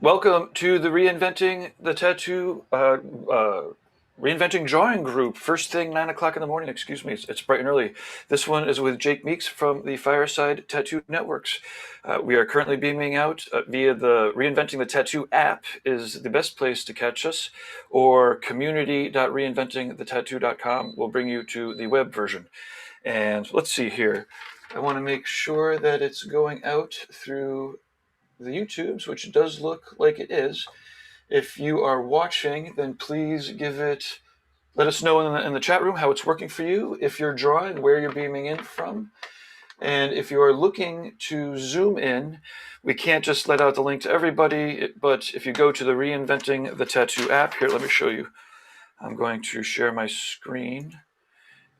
Welcome to the Reinventing the Tattoo, Reinventing Drawing Group. First thing, 9 o'clock in the morning, excuse me, it's bright and early. This one is with Jake Meeks from the Fireside Tattoo Networks. We are currently beaming out via the Reinventing the Tattoo app is the best place to catch us, or community.reinventingthetattoo.com will bring you to the web version. And let's see here. I want to make sure that it's going out through the YouTubes, which does look like it is. If you are watching, then please let us know in the chat room how it's working for you, if you're drawing, where you're beaming in from. And if you are looking to zoom in, we can't just let out the link to everybody, but if you go to the Reinventing the Tattoo app, here, let me show you. I'm going to share my screen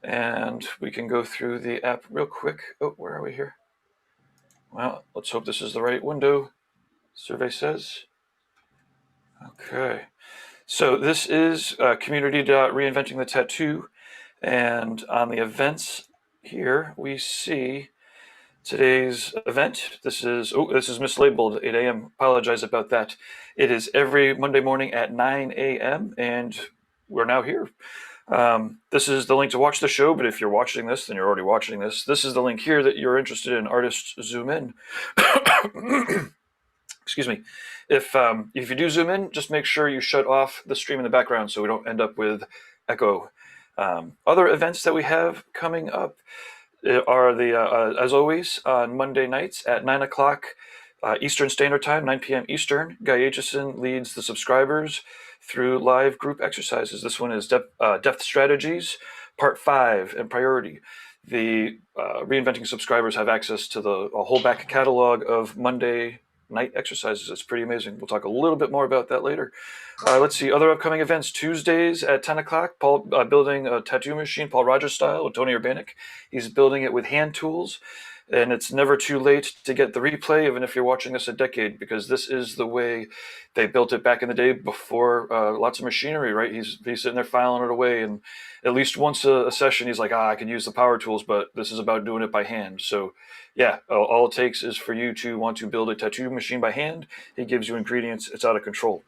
and we can go through the app real quick. Oh, where are we here? Well, let's hope this is the right window. Survey says. Okay. So this is community.reinventing the tattoo. And on the events here, we see today's event. This is mislabeled, 8 a.m. Apologize about that. It is every Monday morning at 9 a.m. and we're now here. This is the link to watch the show, but if you're watching this, then you're already watching this. This is the link here that you're interested in, Artists Zoom In. Excuse me. If you do zoom in, just make sure you shut off the stream in the background so we don't end up with echo. Other events that we have coming up are as always, on Monday nights at 9 o'clock Eastern Standard Time, 9 p.m. Eastern. Guy Aitchison leads the subscribers through live group exercises. This one is Depth Strategies, Part 5, and Priority. The Reinventing subscribers have access to a whole back catalog of Monday night exercises. It's pretty amazing. We'll talk a little bit more about that later. Let's see, other upcoming events. Tuesdays at 10 o'clock, Paul building a tattoo machine, Paul Rogers style, with Tony Urbanic. He's building it with hand tools, and it's never too late to get the replay, even if you're watching this a decade, because this is the way they built it back in the day before lots of machinery, right? He's sitting there filing it away, and at least once a session, he's like, I can use the power tools, but this is about doing it by hand. So yeah, all it takes is for you to want to build a tattoo machine by hand. He gives you ingredients. It's out of control.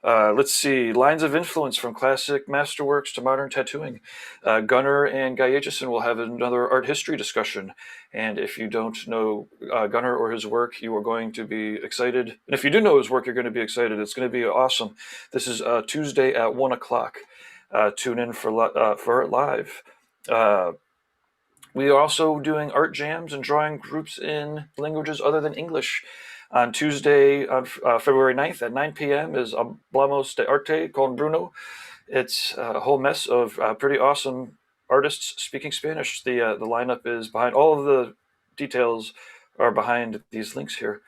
Let's see, lines of influence from classic masterworks to modern tattooing. Gunnar and Guy Aitchison will have another art history discussion. And if you don't know Gunnar or his work, you are going to be excited. And if you do know his work, you're going to be excited. It's going to be awesome. This is Tuesday at 1 o'clock. Tune in for it live. We are also doing art jams and drawing groups in languages other than English. On Tuesday, on February 9th at 9 p.m. is Hablamos de Arte con Bruno. It's a whole mess of pretty awesome artists speaking Spanish. The lineup is behind, all of the details are behind these links here.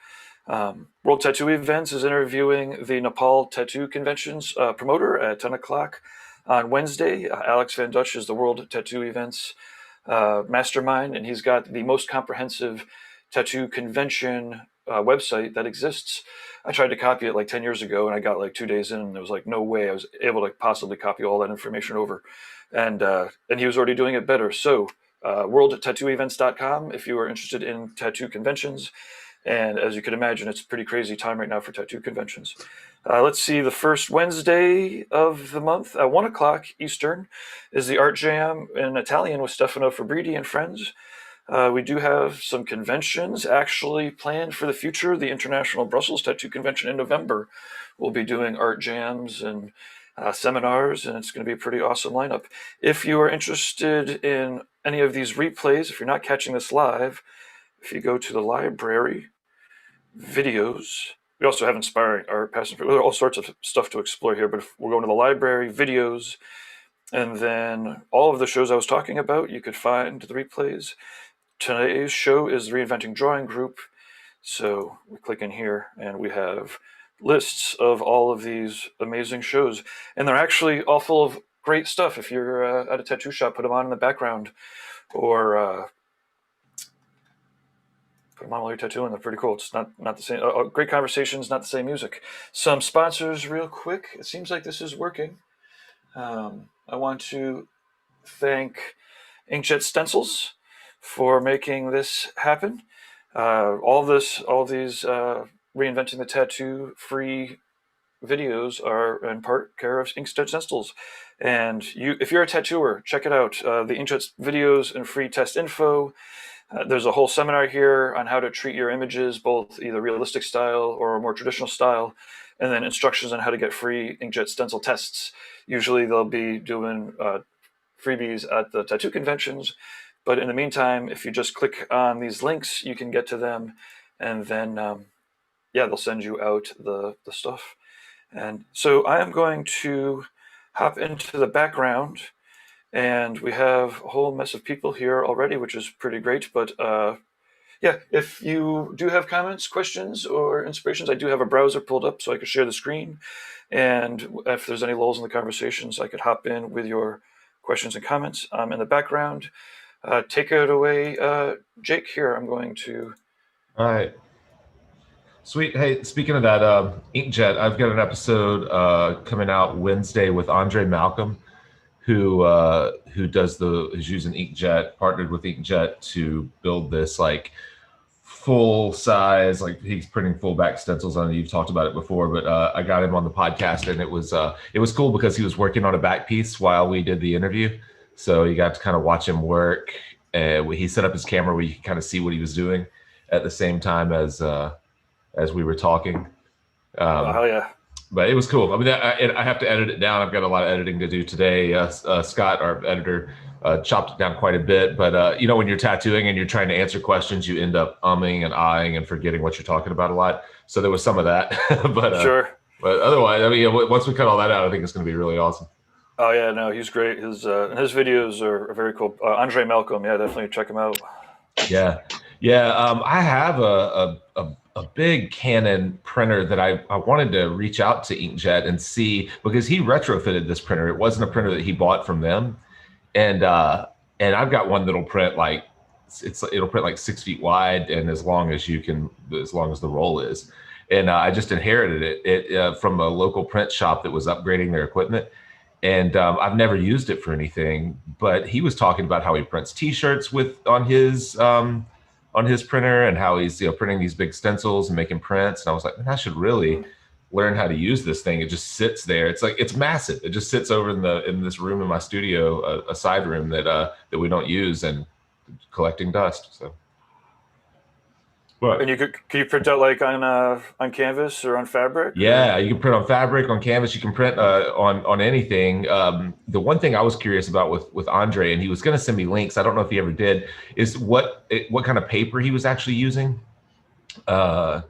World Tattoo Events is interviewing the Nepal Tattoo Convention's promoter at 10 o'clock on Wednesday. Alex Van Dutch is the World Tattoo Events mastermind, and he's got the most comprehensive tattoo convention website that exists. I tried to copy it like 10 years ago, and I got like 2 days in, and there was like no way I was able to possibly copy all that information over. And he was already doing it better. So worldtattooevents.com if you are interested in tattoo conventions. And as you can imagine, it's a pretty crazy time right now for tattoo conventions. Let's see, the first Wednesday of the month at 1 o'clock Eastern is the Art Jam in Italian with Stefano Fabriti and friends. We do have some conventions actually planned for the future. The International Brussels Tattoo Convention in November will be doing art jams and seminars, and it's going to be a pretty awesome lineup. If you are interested in any of these replays, if you're not catching this live, if you go to the library, videos, we also have inspiring art, past and there are all sorts of stuff to explore here, but if we're going to the library, videos, and then all of the shows I was talking about, you could find the replays. Today's show is the Reinventing Drawing Group. So we click in here and we have lists of all of these amazing shows. And they're actually all full of great stuff. If you're at a tattoo shop, put them on in the background, or put them on while you're tattooing. They're pretty cool. It's not the same. Great conversations, not the same music. Some sponsors real quick. It seems like this is working. I want to thank Inkjet Stencils for making this happen. All these Reinventing the Tattoo free videos are in part care of Inkjet Stencils. And if you're a tattooer, check it out. The Inkjet videos and free test info. There's a whole seminar here on how to treat your images, both either realistic style or more traditional style, and then instructions on how to get free inkjet stencil tests. Usually they'll be doing freebies at the tattoo conventions, but in the meantime, if you just click on these links, you can get to them, and then they'll send you out the stuff. And so I am going to hop into the background, and we have a whole mess of people here already, which is pretty great. But if you do have comments, questions, or inspirations, I do have a browser pulled up so I can share the screen. And if there's any lulls in the conversations, I could hop in with your questions and comments. In the background, take it away, Jake. Here, I'm going to. All right. Sweet. Hey, speaking of that, Inkjet, I've got an episode coming out Wednesday with Andre Malcolm, who's using Inkjet, partnered with Inkjet to build this like full size, like he's printing full back stencils on it. You've talked about it before, but I got him on the podcast, and it was cool because he was working on a back piece while we did the interview. So you got to kind of watch him work. He set up his camera where you can kind of see what he was doing at the same time as we were talking. Oh yeah. But it was cool. I mean, I have to edit it down. I've got a lot of editing to do today. Scott, our editor, chopped it down quite a bit. But, when you're tattooing and you're trying to answer questions, you end up umming and ahhing and forgetting what you're talking about a lot. So there was some of that. But sure. But otherwise, I mean, once we cut all that out, I think it's going to be really awesome. Oh, yeah, no, he's great. His videos are very cool. Andre Malcolm, yeah, definitely check him out. Yeah. I have a big Canon printer that I wanted to reach out to Inkjet and see, because he retrofitted this printer. It wasn't a printer that he bought from them. And I've got one that'll print it'll print like 6 feet wide and as long as the roll is. And I just inherited it from a local print shop that was upgrading their equipment. And I've never used it for anything, but he was talking about how he prints T-shirts on his printer, and how he's printing these big stencils and making prints. And I was like, man, I should really learn how to use this thing. It just sits there. It's massive. It just sits over in this room in my studio, a side room that we don't use, and collecting dust. So. What? And can you print out like on canvas or on fabric? Yeah, you can print on fabric, on canvas. You can print on anything. The one thing I was curious about with Andre, and he was going to send me links, I don't know if he ever did, is what kind of paper he was actually using to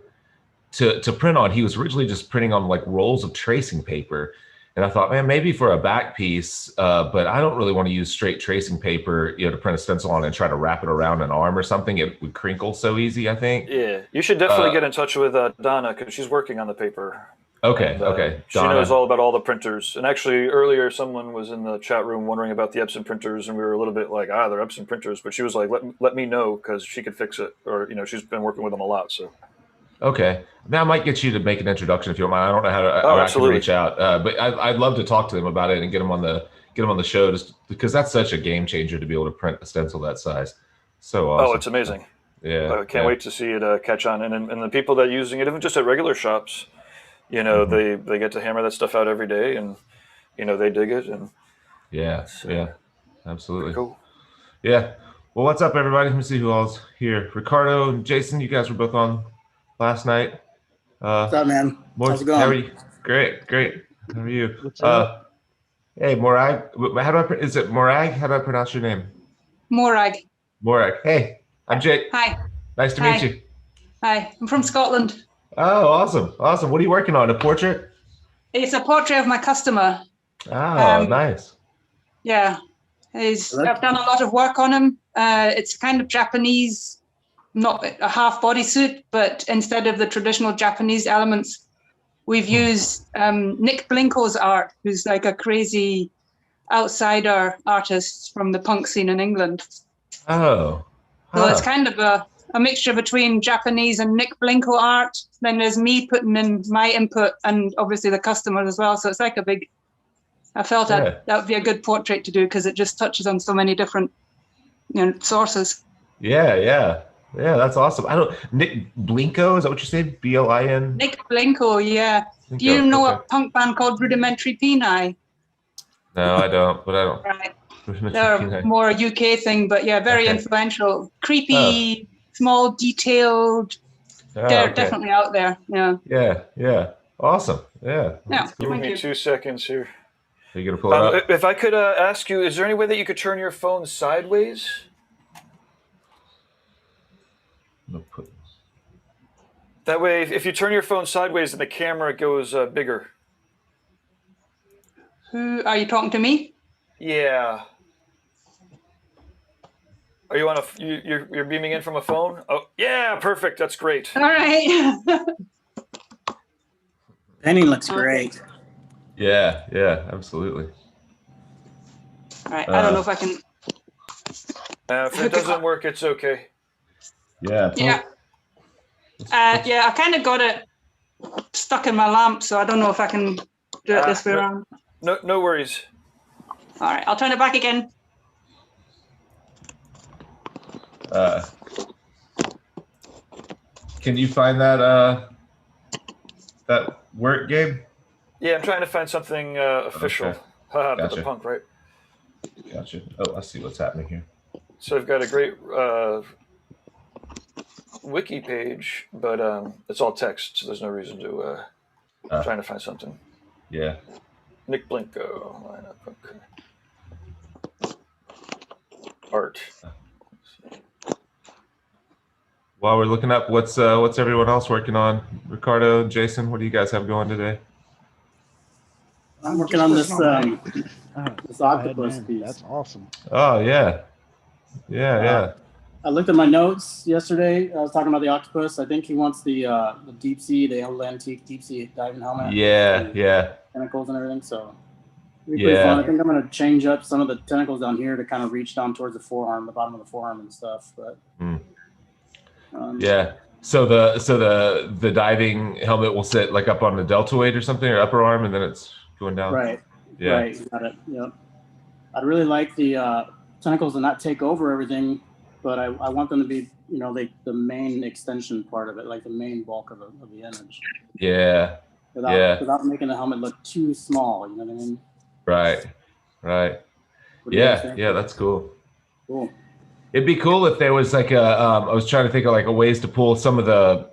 print on. He was originally just printing on like rolls of tracing paper. And I thought, man, maybe for a back piece, but I don't really want to use straight tracing paper, to print a stencil on and try to wrap it around an arm or something. It would crinkle so easy, I think. Yeah, you should definitely get in touch with Donna, because she's working on the paper. Okay, and, okay. She knows all about all the printers. And actually, earlier, someone was in the chat room wondering about the Epson printers, and we were a little bit like, they're Epson printers. But she was like, let me know, because she could fix it. Or, she's been working with them a lot, so. Okay. Now I might get you to make an introduction if you don't mind. I don't know how I can reach out, but I'd love to talk to them about it and get them on the show, just because that's such a game changer to be able to print a stencil that size. So awesome. Oh, it's amazing. Yeah. I can't wait to see it catch on. And the people that are using it, even just at regular shops, they get to hammer that stuff out every day, and they dig it. And yeah, absolutely. Cool. Yeah. Well, what's up, everybody? Let me see who all's here. Ricardo and Jason, you guys were both on last night. What's up, man? How's it going? How are you? Great. How are you? What's up? Hey, Morag. Is it Morag? How do I pronounce your name? Morag. Hey, I'm Jake. Hi. Nice to meet you. Hi. I'm from Scotland. Oh, awesome. What are you working on? A portrait? It's a portrait of my customer. Oh, nice. Yeah. I've done a lot of work on him. It's kind of Japanese, not a half bodysuit, but instead of the traditional Japanese elements, we've used Nick Blinko's art, who's like a crazy outsider artist from the punk scene in England. Oh. So it's kind of a mixture between Japanese and Nick Blinko art. Then there's me putting in my input, and obviously the customer as well. So it's like I felt that would be a good portrait to do, because it just touches on so many different sources. Yeah. Yeah, that's awesome. I don't Nick Blinko, is that what you said? B-L-I-N? Nick Blinko, yeah. Do Blinko, you know okay. a punk band called Rudimentary Peni? No, I don't, but I don't. Right. They're more a UK thing, but yeah, very influential. Creepy, small, detailed. They're definitely out there. Yeah. Yeah. Awesome. Yeah. Yeah. Give me 2 seconds here. Are you gonna pull it up? If I could ask you, is there any way that you could turn your phone sideways? That way, if you turn your phone sideways, then the camera goes bigger. Who are you talking to? Me? Yeah. Are you on a? You're beaming in from a phone? Oh, yeah, perfect. That's great. All right. Painting looks great. Yeah, absolutely. All right. I don't know if I can. If it doesn't work, it's okay. Yeah. Yeah. Yeah, I kind of got it stuck in my lamp, so I don't know if I can do it this way around. No worries. All right, I'll turn it back again. Can you find that work, Gabe? Yeah, I'm trying to find something official. Okay. Gotcha. The punk, right? Gotcha. Oh, I see what's happening here. So I've got a great wiki page, but it's all text, so there's no reason to trying to find something. Yeah. Nick Blinko, lineup, okay. Art. While we're looking up, what's everyone else working on? Ricardo, Jason, what do you guys have going today? I'm working on this this octopus piece. That's awesome. Oh yeah. I looked at my notes yesterday. I was talking about the octopus. I think he wants the deep sea, the old antique deep sea diving helmet. Yeah. Tentacles and everything. So it'll be pretty fun. I think I'm gonna change up some of the tentacles down here to kind of reach down towards the forearm, the bottom of the forearm and stuff. But yeah. So the diving helmet will sit like up on the deltoid or something, or upper arm, and then it's going down. Right. Yeah. Right. You got it. Yep. I'd really like the tentacles to not take over everything, but I want them to be, the main extension part of it, like the main bulk of the image. Yeah. Without making the helmet look too small. You know what I mean? Right. Yeah. That's cool. Cool. It'd be cool if there was like I was trying to think of like a ways to pull some of the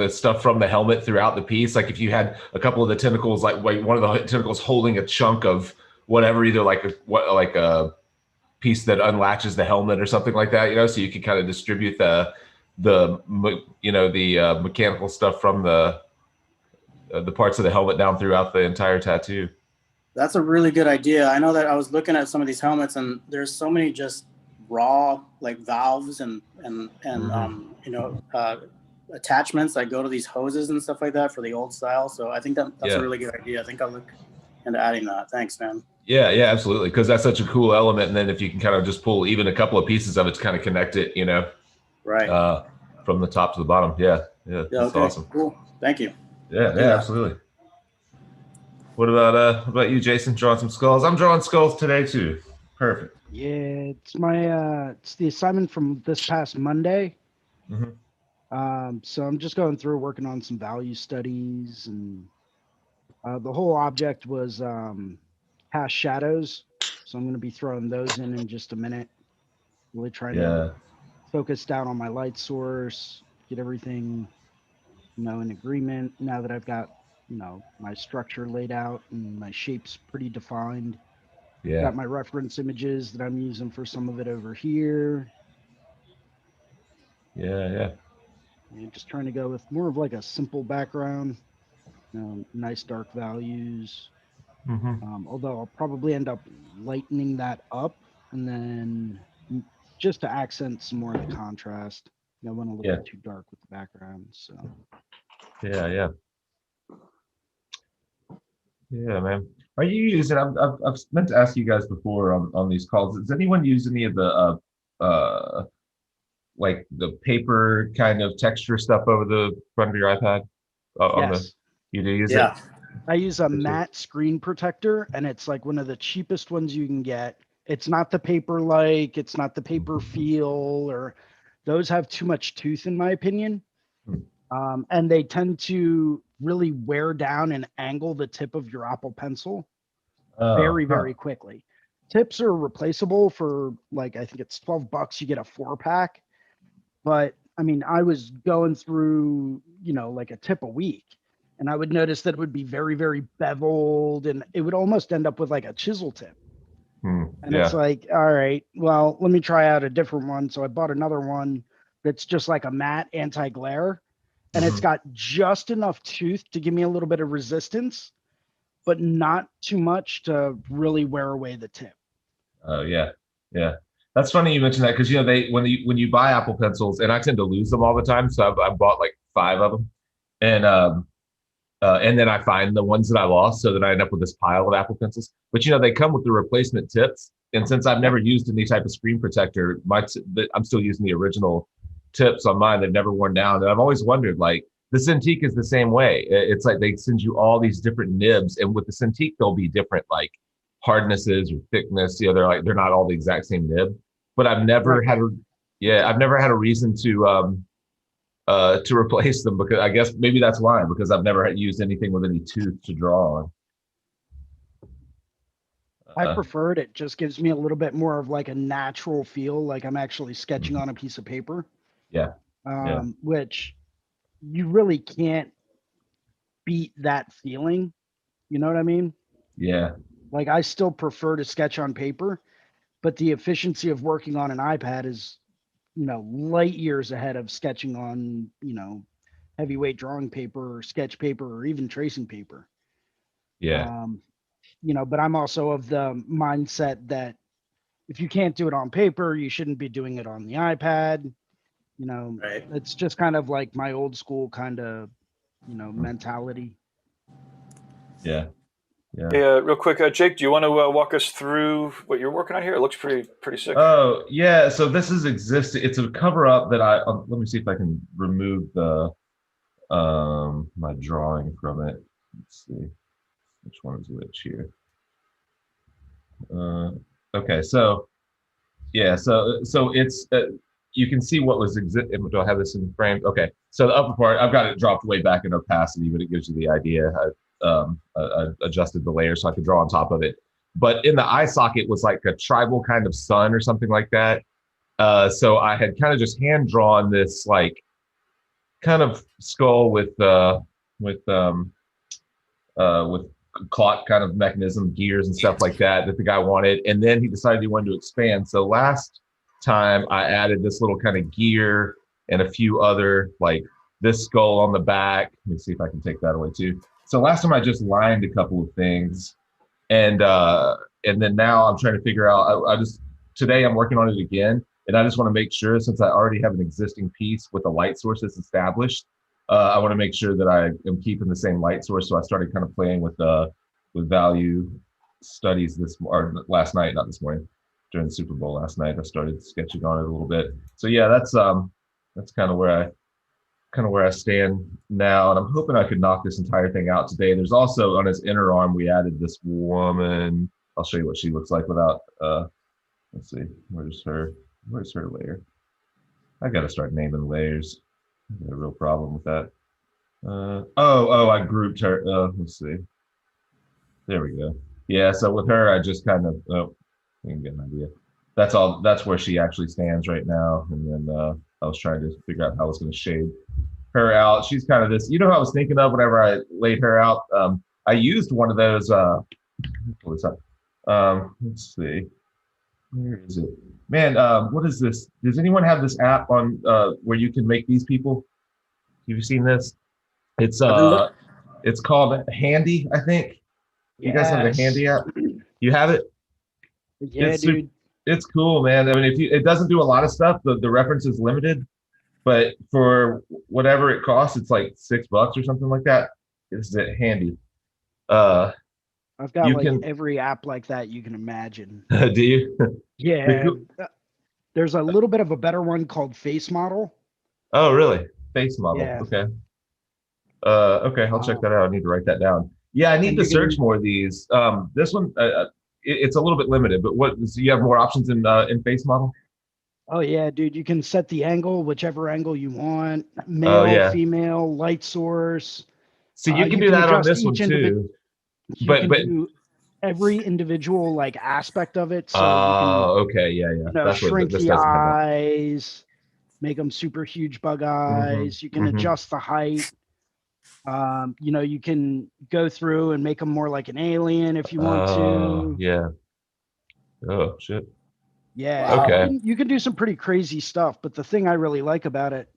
stuff from the helmet throughout the piece. Like if you had a couple of the tentacles, like one of the tentacles holding a chunk of whatever, either like a piece that unlatches the helmet or something like that, so you can kind of distribute the mechanical stuff from the parts of the helmet down throughout the entire tattoo. That's a really good idea. I know that I was looking at some of these helmets, and there's so many just raw like valves and attachments that go to these hoses and stuff like that for the old style. So I think that's a really good idea. I think I'll look into adding that. Thanks, man. Yeah, absolutely. Because that's such a cool element. And then if you can kind of just pull even a couple of pieces of it to kind of connect it, right, from the top to the bottom. Yeah, that's awesome. Cool. Thank you. Yeah, absolutely. What about you, Jason? Drawing some skulls? I'm drawing skulls today too. Perfect. Yeah, it's it's the assignment from this past Monday. Mm-hmm. So I'm just going through working on some value studies, and the whole object was past shadows. So I'm going to be throwing those in just a minute. Really trying to focus down on my light source, get everything, in agreement. Now that I've got, my structure laid out and my shapes pretty defined. Yeah. Got my reference images that I'm using for some of it over here. Yeah. And just trying to go with more of like a simple background, nice dark values. Mm-hmm. Although I'll probably end up lightening that up, and then just to accent some more of the contrast. I want to look too dark with the background. So. Yeah, man. Are you using? I've meant to ask you guys before on these calls. Does anyone use any of the like the paper kind of texture stuff over the front of your iPad? Yes. You do use it? I use a matte screen protector, and it's like one of the cheapest ones you can get. It's not the paper it's not the paper feel or those have too much tooth, in my opinion. Hmm. And they tend to really wear down and angle the tip of your Apple Pencil very, Huh. very quickly. Tips are replaceable for like, I think it's $12. You get a 4-pack. But I mean, I was going through, like a tip a week, and I would notice that it would be very, very beveled, and it would almost end up with like a chisel tip. And it's Yeah. like, all right, well, let me try out a different one. So I bought another one that's just like a matte anti-glare, and it's Mhm. got just enough tooth to give me a little bit of resistance, but not too much to really wear away the tip. Oh yeah, yeah. That's funny you mentioned that because they when you buy Apple Pencils, and I tend to lose them all the time, so I've bought like 5 of them, and then I find the ones that I lost, so that I end up with this pile of Apple Pencils. But they come with the replacement tips, and since I've never used any type of screen protector, I'm still using the original tips on mine. They've never worn down, and I've always wondered, like, the Cintiq is the same way. It's like they send you all these different nibs, and with the Cintiq, there'll be different like hardnesses or thickness. They're not all the exact same nib. But I've never Right. had a reason to replace them, because I guess maybe that's why, because I've never used anything with any tooth to draw on. I prefer it. It just gives me a little bit more of like a natural feel, like I'm actually sketching on a piece of paper. Yeah. Yeah. Which you really can't beat that feeling. You know what I mean? Yeah. Like I still prefer to sketch on paper, but the efficiency of working on an iPad is, light years ahead of sketching on, heavyweight drawing paper or sketch paper or even tracing paper. Yeah. But I'm also of the mindset that if you can't do it on paper, you shouldn't be doing it on the iPad. Right. It's just kind of like my old school kind of, mentality. Yeah. Yeah. Hey, real quick, Jake, do you want to walk us through what you're working on here? It looks pretty sick. Oh, yeah. So this is existing. It's a cover up that let me see if I can remove the my drawing from it. Let's see which one is which here. Okay, so yeah, so it's you can see what was exist. Do I have this in frame? Okay, so the upper part, I've got it dropped way back in opacity, but it gives you the idea. I adjusted the layer so I could draw on top of it. But in the eye socket was like a tribal kind of sun or something like that. So I had kind of just hand drawn this like kind of skull with clock kind of mechanism, gears and stuff like that the guy wanted. And then he decided he wanted to expand. So last time I added this little kind of gear and a few other, like this skull on the back. Let me see if I can take that away too. So last time I just lined a couple of things, and then now I'm trying to figure out, today I'm working on it again. And I just want to make sure, since I already have an existing piece with a light source that's established, I want to make sure that I am keeping the same light source. So I started kind of playing with value studies last night, not this morning, during the Super Bowl last night. I started sketching on it a little bit. So yeah, that's kind of where I stand now, and I'm hoping I could knock this entire thing out today. There's also on his inner arm we added this woman. I'll show you what she looks like without. Let's see, where's her layer? I got to start naming layers. I got a real problem with that. I grouped her. Let's see. There we go. Yeah, so with her, I just kind of, you can get an idea. That's all. That's where she actually stands right now. And then I was trying to figure out how I was going to shade her out. She's kind of this, who I was thinking of whenever I laid her out. I used one of those. Pull this up. Let's see. Where is it? Man, what is this? Does anyone have this app on where you can make these people? Have you seen this? It's called Handy, I think. You guys have the Handy app? You have it? Yeah, dude. It's cool, man. I mean, it doesn't do a lot of stuff. The reference is limited, but for whatever it costs, it's like $6 or something like that. This is it, Handy. I've got every app like that you can imagine. Do you? Yeah. There's a little bit of a better one called Face Model. Oh, really? Face Model. Yeah. Okay. Okay, I'll check that out. I need to write that down. Yeah, I need to search more of these. This one, it's a little bit limited, but so you have more options in Face Model? Oh yeah, dude, you can set the angle, whichever angle you want, Oh male, yeah. female, light source. So you can You do can that on adjust this one each individual. too. You But can do every individual like aspect of it. So you can, okay, yeah, yeah. That's what shrink this the doesn't have that. eyes, make them super huge bug Mm-hmm, eyes. You can mm-hmm. adjust the height. You can go through and make them more like an alien if you want to. Yeah. Oh shit. Yeah, Okay. you can do some pretty crazy stuff. But the thing I really like about it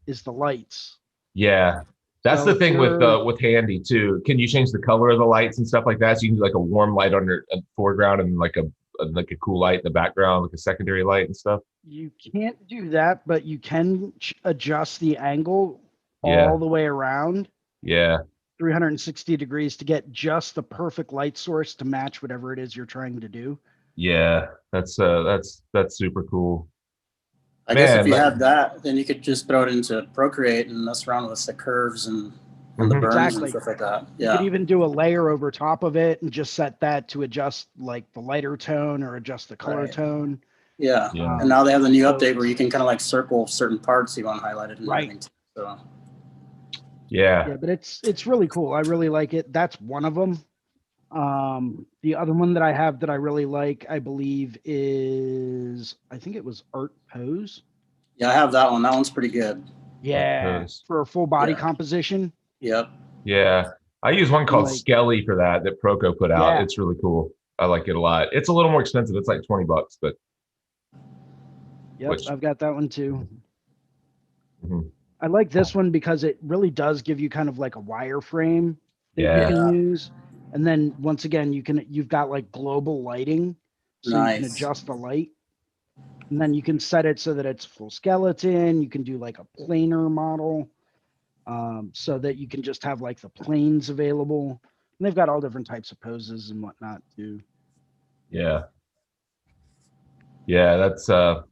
is the lights. Yeah. That's So the if thing you're with Handy too. Can you change the color of the lights and stuff like that? So you can do like a warm light under a foreground and like a cool light in the background, like a secondary light and stuff. You can't do that, but you can adjust the angle Yeah. all the way around Yeah. 360 degrees to get just the perfect light source to match whatever it is you're trying to do. Yeah. That's super cool. I guess if Man, you had that, then you could just throw it into Procreate and mess around with the curves and the Mhm. burns Exactly. and stuff like that. You Yeah. could even do a layer over top of it and just set that to adjust like the lighter tone or adjust the color Right. tone. Yeah. Yeah. And now they have the new So- update where you can kind of like circle certain parts you want highlighted and Right. everything too. So Yeah. But it's really cool. I really like it. That's one of them. The other one that I have that I really like, I believe, is I think it was Art Pose. yeah, I have that one. That one's pretty good. Yeah, Pose. for a full body Yeah. composition. Yep. Yeah. I use one called Like- Skelly for that Proco put out. Yeah. It's really cool. I like it a lot. It's a little more expensive. It's like $20, but Yep, Which- I've got that one too. Mhm. I like this one because it really does give you kind of like a wireframe that Yeah. you can use. And then once again, you've got like global lighting. So you can Nice. adjust the light. And then you can set it so that it's full skeleton. You can do like a planar model. So that you can just have like the planes available. And they've got all different types of poses and whatnot too. Yeah. Yeah, that stuff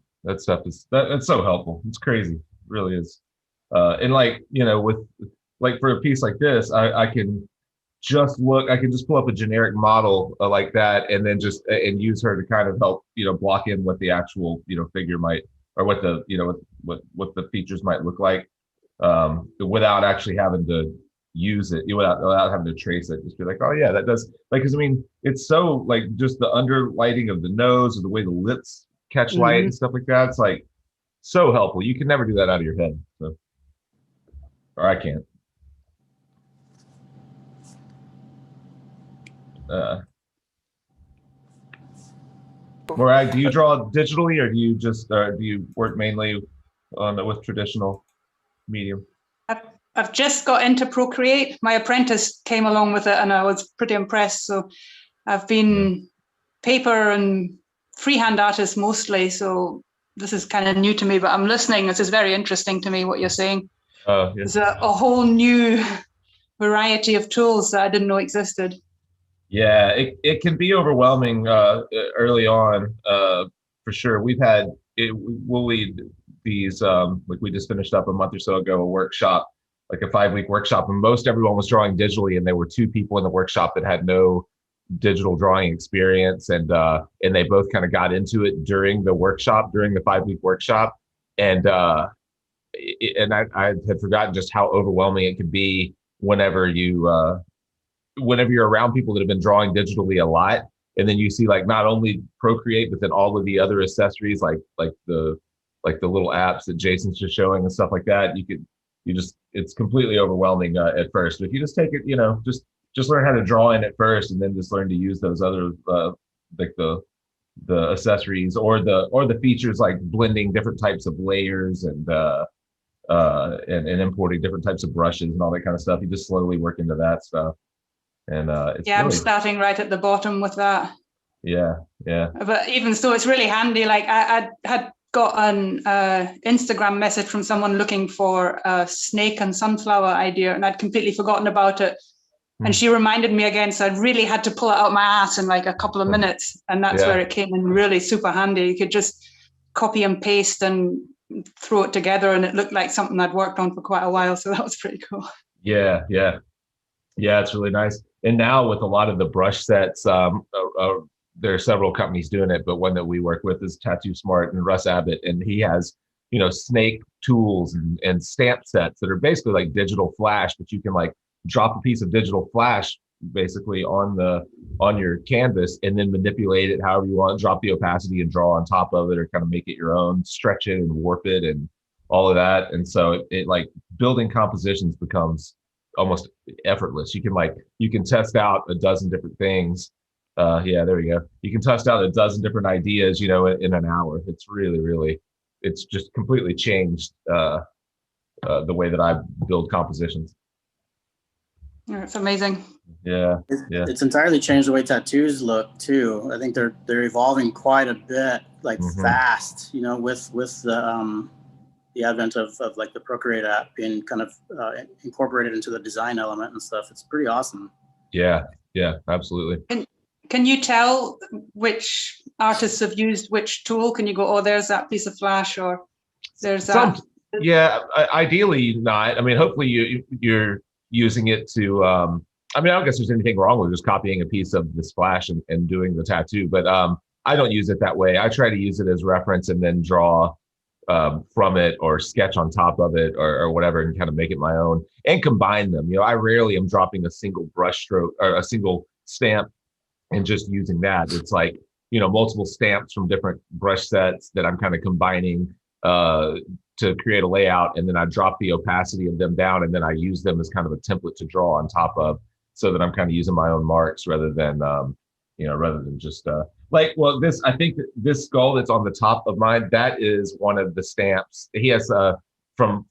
is that's so helpful. It's crazy. It really is. And like, with like for a piece like this, I can just pull up a generic model like that and then just and use her to kind of help, block in what the actual, figure might, or what the, what the features might look like, without actually having to use it, without having to trace it. Just be like, oh yeah, that does, like, because I mean, it's so like just the under lighting of the nose or the way the lips catch light and stuff like that. It's like so helpful. You can never do that out of your head. So, or I can't. Morag, do you draw digitally, or do you just do you work mainly with traditional medium? I've just got into Procreate. My apprentice came along with it and I was pretty impressed. So I've been paper and freehand artist mostly. So this is kind of new to me, but I'm listening. This is very interesting to me, what you're saying. Yeah. There's a whole new variety of tools that I didn't know existed. Yeah, it can be overwhelming early on, for sure. We'll lead these, like we just finished up a month or so ago, a workshop, like a 5-week workshop, and most everyone was drawing digitally, and there were 2 people in the workshop that had no digital drawing experience, and they both kind of got into it during the 5-week workshop, and I had forgotten just how overwhelming it could be whenever you're around people that have been drawing digitally a lot, and then you see like not only Procreate, but then all of the other accessories like the little apps that Jason's just showing and stuff like that. It's completely overwhelming at first. But if you just take it, just learn how to draw in at first, and then just learn to use those other like the accessories or the features like blending different types of layers and importing different types of brushes and all that kind of stuff. You just slowly work into that stuff. And it's I'm really, starting right at the bottom with that. yeah. But even so, it's really handy. Like I had got an Instagram message from someone looking for a snake and sunflower idea, and I'd completely forgotten about it. And she reminded me again, so I really had to pull it out my ass in like a couple of minutes, and that's where it came in really super handy. You could just copy and paste and throw it together, and it looked like something I'd worked on for quite a while. So that was pretty cool. Yeah, it's really nice. And now with a lot of the brush sets, there are several companies doing it, but one that we work with is Tattoo Smart and Russ Abbott, and he has, snake tools and stamp sets that are basically like digital flash, but you can like drop a piece of digital flash basically on your canvas and then manipulate it however you want, drop the opacity and draw on top of it, or kind of make it your own, stretch it and warp it and all of that. And so it like building compositions becomes almost effortless. You can test out a dozen different things. Yeah, there you go. You can test out a dozen different ideas, in an hour. It's really, it's just completely changed the way that I build compositions. Yeah, it's amazing. Yeah, It's entirely changed the way tattoos look too. I think they're evolving quite a bit, like fast. With the advent of like the Procreate app being kind of incorporated into the design element and stuff. It's pretty awesome. Yeah, absolutely. Can you tell which artists have used which tool? Can you go, oh, there's that piece of flash, or there's that? Yeah, ideally not. I mean, hopefully you're using it to. I mean, I don't guess there's anything wrong with just copying a piece of this flash and doing the tattoo, but I don't use it that way. I try to use it as reference and then draw from it or sketch on top of it or whatever and kind of make it my own and combine them. I rarely am dropping a single brush stroke or a single stamp and just using that. It's like, multiple stamps from different brush sets that I'm kind of combining to create a layout. And then I drop the opacity of them down and then I use them as kind of a template to draw on top of, so that I'm kind of using my own marks rather than just I think that this skull that's on the top of mine, that is one of the stamps he has from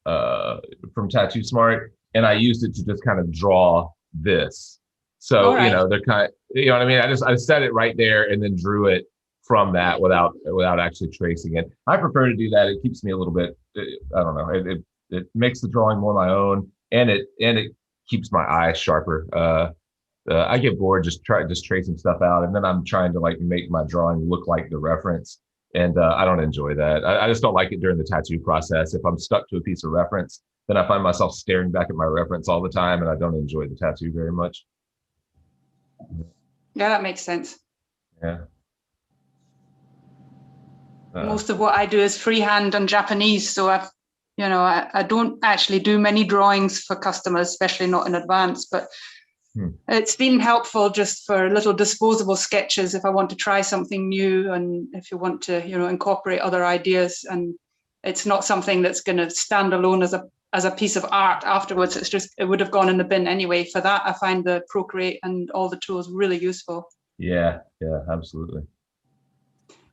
Tattoo Smart, and I used it to just kind of draw this. So right. They're kind of, what I mean. I set it right there and then drew it from that without actually tracing it. I prefer to do that. It keeps me a little bit. I don't know. It makes the drawing more my own, and it keeps my eyes sharper. I get bored just tracing stuff out, and then I'm trying to like make my drawing look like the reference, and I don't enjoy that. I just don't like it during the tattoo process. If I'm stuck to a piece of reference, then I find myself staring back at my reference all the time, and I don't enjoy the tattoo very much. Yeah, that makes sense. Yeah. Most of what I do is freehand and Japanese, so I don't actually do many drawings for customers, especially not in advance, but it's been helpful just for little disposable sketches if I want to try something new and if you want to, incorporate other ideas. And it's not something that's going to stand alone as a piece of art afterwards. It's just, it would have gone in the bin anyway. For that, I find the Procreate and all the tools really useful. Yeah, absolutely.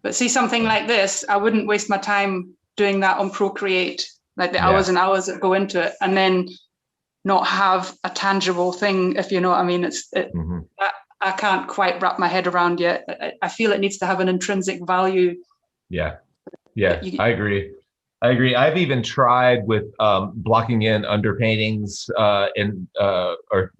But see, something like this, I wouldn't waste my time doing that on Procreate, like the hours and hours that go into it, and then not have a tangible thing, if you know what I mean. I can't quite wrap my head around yet. I feel it needs to have an intrinsic value. Yeah, I agree. I've even tried with blocking in underpaintings or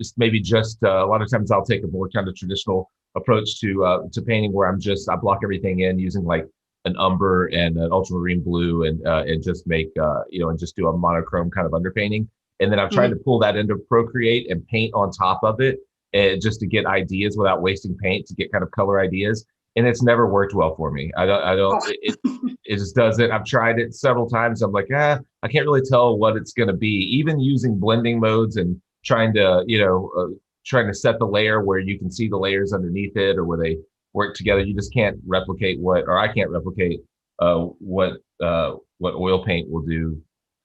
just a lot of times I'll take a more kind of traditional approach to painting where I block everything in using like an umber and an ultramarine blue and just make and just do a monochrome kind of underpainting. And then I've tried to pull that into Procreate and paint on top of it, and just to get ideas without wasting paint, to get kind of color ideas. And it's never worked well for me. It just doesn't. I've tried it several times. I'm like, I can't really tell what it's going to be. Even using blending modes and trying to set the layer where you can see the layers underneath it or where they work together. You just can't replicate I can't replicate what oil paint will do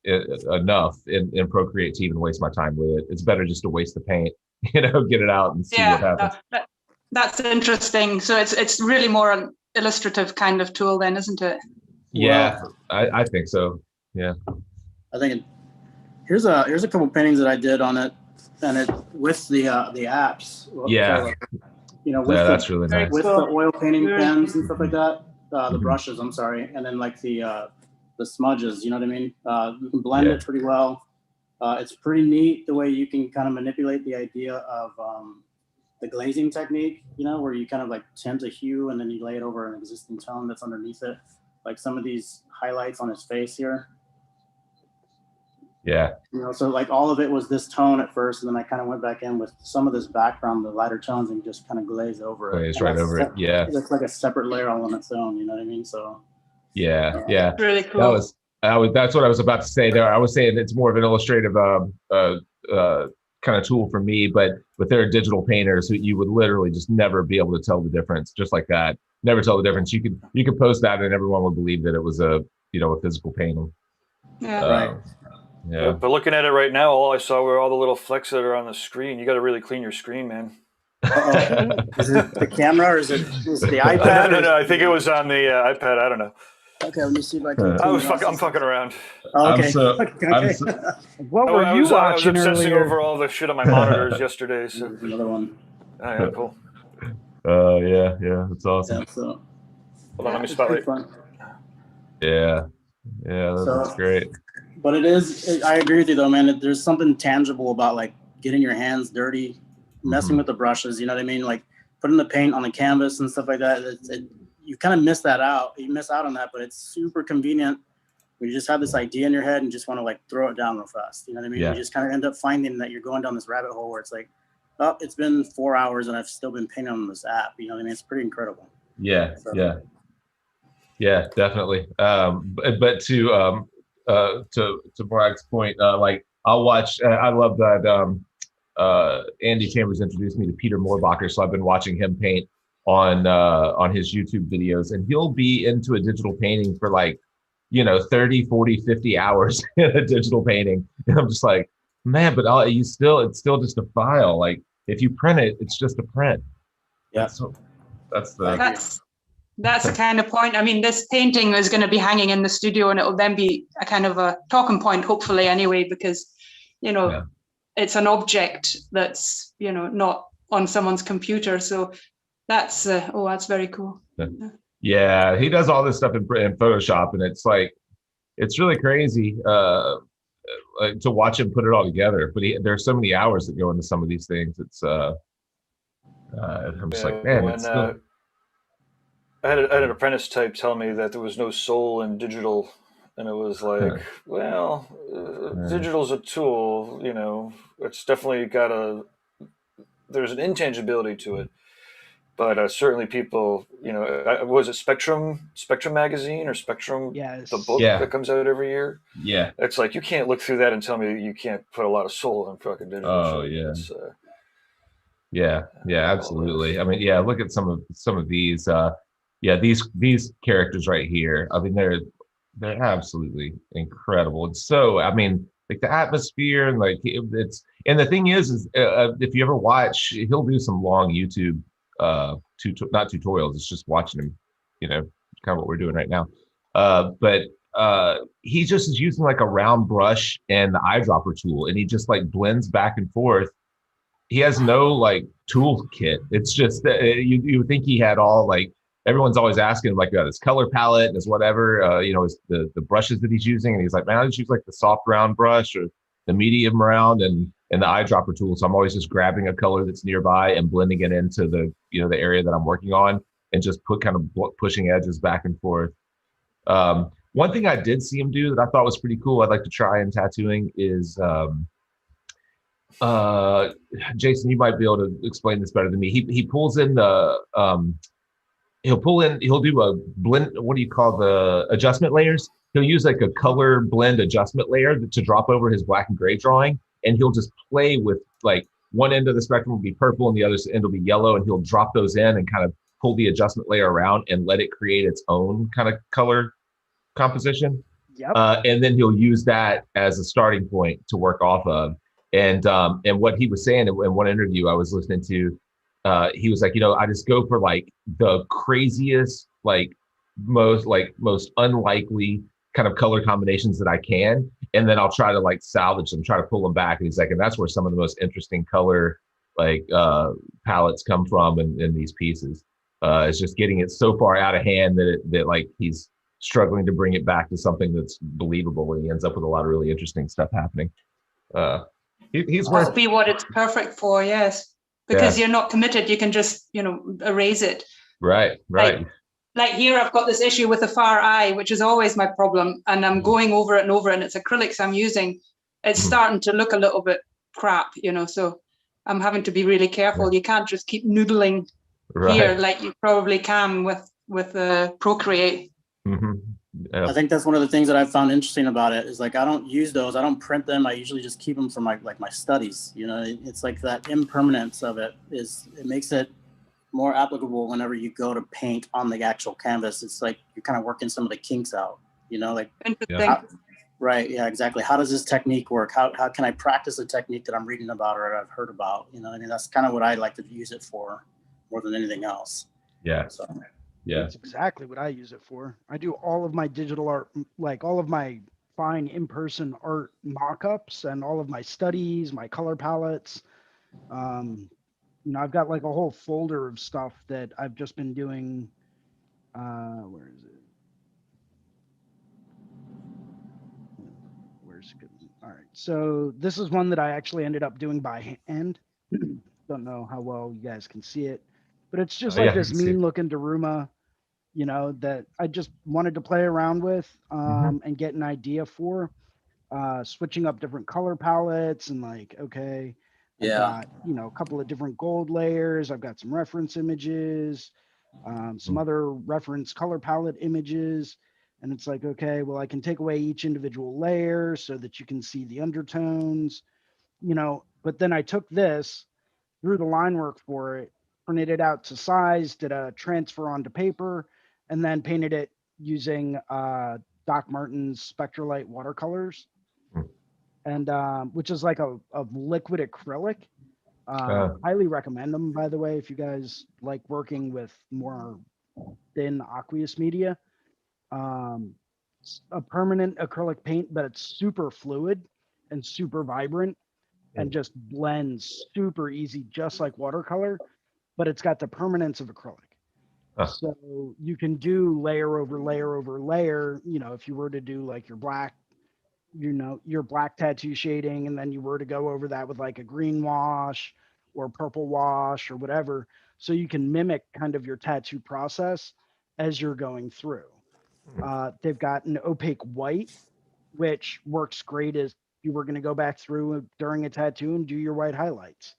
enough in Procreate to even waste my time with it. It's better just to waste the paint, get it out and see what happens. That's interesting. So it's really more an illustrative kind of tool then, isn't it? Yeah, I think so. Yeah. I think here's a couple paintings that I did on it, and it with the apps. Yeah. That's really nice. With the oil painting pens and stuff like that. The brushes, I'm sorry, and then like the smudges. You know what I mean? You can blend it pretty well. It's pretty neat the way you can kind of manipulate the idea of the glazing technique, where you kind of like tint a hue and then you lay it over an existing tone that's underneath it. Like some of these highlights on his face here. Yeah. So like all of it was this tone at first, and then I kind of went back in with some of this background, the lighter tones, and just kind of glaze over it. Glaze right over it. Yeah. It's like a separate layer all on its own. You know what I mean? So. Yeah. Really cool. That's what I was about to say there. I was saying it's more of an illustrative kind of tool for me, but there are digital painters who you would literally just never be able to tell the difference, just like that. Never tell the difference. You could post that and everyone would believe that it was a physical painting. Yeah. Right. Yeah. But looking at it right now, all I saw were all the little flecks that are on the screen. You got to really clean your screen, man. Is it the camera or is it the iPad? No. I think it was on the iPad. I don't know. Okay, let me see if I can. I'm fucking around. Oh, okay. What were you watching I was obsessing earlier? over all the shit on my monitors yesterday. So Another one. oh, yeah, cool. Yeah, that's awesome. Yeah, so. Hold on, let me spotlight. Yeah, that's great. But I agree with you though, man. There's something tangible about like getting your hands dirty, messing with the brushes. You know what I mean? Like putting the paint on the canvas and stuff like that. You kind of miss that out. You miss out on that, but it's super convenient when you just have this idea in your head and just want to like throw it down real fast. You know what I mean? Yeah. You just kind of end up finding that you're going down this rabbit hole where it's like, oh, it's been 4 hours and I've still been painting on this app. You know what I mean? It's pretty incredible. Yeah, yeah, definitely. But to Bragg's point, like I'll watch. I love that. Andy Chambers introduced me to Peter Moorbacher, so I've been watching him paint on his YouTube videos, and he'll be into a digital painting for like 30, 40, 50 hours in a digital painting, and I'm just like, man, but it's still just a file. Like if you print it, it's just a print. Yeah. That's the kind of point. I mean, this painting is going to be hanging in the studio, and it will then be a kind of a talking point, hopefully, anyway, because it's an object that's not on someone's computer. So that's very cool. Yeah, he does all this stuff in Photoshop, and it's like it's really crazy to watch him put it all together. But there's so many hours that go into some of these things. It's I'm just like, man, it's still. I had an apprentice type tell me that there was no soul in digital, and it was like, well, digital's a tool, it's definitely there's an intangibility to it, but certainly people, was it Spectrum magazine or Spectrum, Yes. the book that comes out every year? Yeah. It's like, you can't look through that and tell me you can't put a lot of soul in fucking digital. Oh, shit. Yeah. Yeah, absolutely. I mean, yeah, look at some of these, these characters right here. I mean, they're absolutely incredible. And so, I mean, like the atmosphere and like and the thing is if you ever watch, he'll do some long YouTube, not tutorials. It's just watching him, kind of what we're doing right now. But he just is using like a round brush and the eyedropper tool, and he just like blends back and forth. He has no like tool kit. It's just that you would think he had all like. Everyone's always asking like his color palette and his whatever, the brushes that he's using. And he's like, man, I just use like the soft round brush or the medium round and the eyedropper tool. So I'm always just grabbing a color that's nearby and blending it into the area that I'm working on and just pushing edges back and forth. One thing I did see him do that I thought was pretty cool, I'd like to try in tattooing is, Jason, you might be able to explain this better than me. He pulls in the, he'll do a blend. What do you call the adjustment layers? He'll use like a color blend adjustment layer to drop over his black and gray drawing. And he'll just play with like one end of the spectrum will be purple and the other end will be yellow. And he'll drop those in and kind of pull the adjustment layer around and let it create its own kind of color composition. Yep. And then he'll use that as a starting point to work off of. And what he was saying in one interview I was listening to, he was like, I just go for like the craziest, like most unlikely kind of color combinations that I can. And then I'll try to like salvage them, try to pull them back. And he's like, and that's where some of the most interesting color like palettes come from in these pieces. It's just getting it so far out of hand that like he's struggling to bring it back to something that's believable, and he ends up with a lot of really interesting stuff happening. He's That would be what it's perfect for, yes. Because you're not committed, you can just, erase it. Right. Like here, I've got this issue with the far eye, which is always my problem. And I'm going over it and over, and it's acrylics I'm using. it's starting to look a little bit crap, you know, so I'm having to be really careful. You can't just keep noodling here like you probably can with Procreate. I think that's one of the things that I found interesting about it is like, I don't use those. I don't print them. I usually just keep them for my studies. You know, it's like that impermanence of it makes it more applicable whenever you go to paint on the actual canvas. It's like you're kind of working some of the kinks out, you know, like, right. Yeah, exactly. How does this technique work? How can I practice a technique that I'm reading about or I've heard about? You know, I mean, that's kind of what I like to use it for more than anything else. Yeah. So, yeah. That's exactly what I use it for. I do all of my digital art, like all of my fine in-person art mock-ups and all of my studies, my color palettes. You know, I've got like a whole folder of stuff that I've just been doing. Where is it? Where's it? All right. So this is one that I actually ended up doing by hand. Don't know how well you guys can see it, but it's just like this mean looking Daruma, you know, that I just wanted to play around with and get an idea for switching up different color palettes and like, okay, I've got, you know, a couple of different gold layers. I've got some reference images, some other reference color palette images. And it's like, okay, well, I can take away each individual layer so that you can see the undertones, you know, but then I took this, drew the line work for it, printed it out to size, did a transfer onto paper, and then painted it using Doc Martens Spectralite watercolors, and which is like a liquid acrylic. Highly recommend them, by the way, if you guys like working with more thin aqueous media. A permanent acrylic paint, but it's super fluid and super vibrant and just blends super easy, just like watercolor, but it's got the permanence of acrylic. So you can do layer over layer over layer. You know, if you were to do like your black, you know, your black tattoo shading, and then you were to go over that with like a green wash or purple wash or whatever. So you can mimic kind of your tattoo process as you're going through. They've got an opaque white, which works great as you were going to go back through during a tattoo and do your white highlights.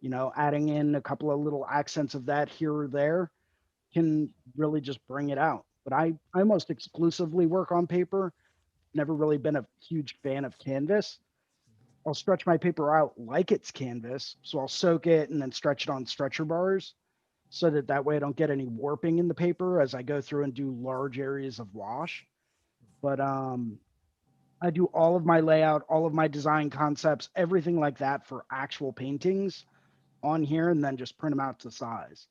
You know, adding in a couple of little accents of that here or there can really just bring it out. But I almost exclusively work on paper. Never really been a huge fan of canvas. I'll stretch my paper out like it's canvas. So I'll soak it and then stretch it on stretcher bars so that way I don't get any warping in the paper as I go through and do large areas of wash. But I do all of my layout, all of my design concepts, everything like that for actual paintings on here, and then just print them out to size.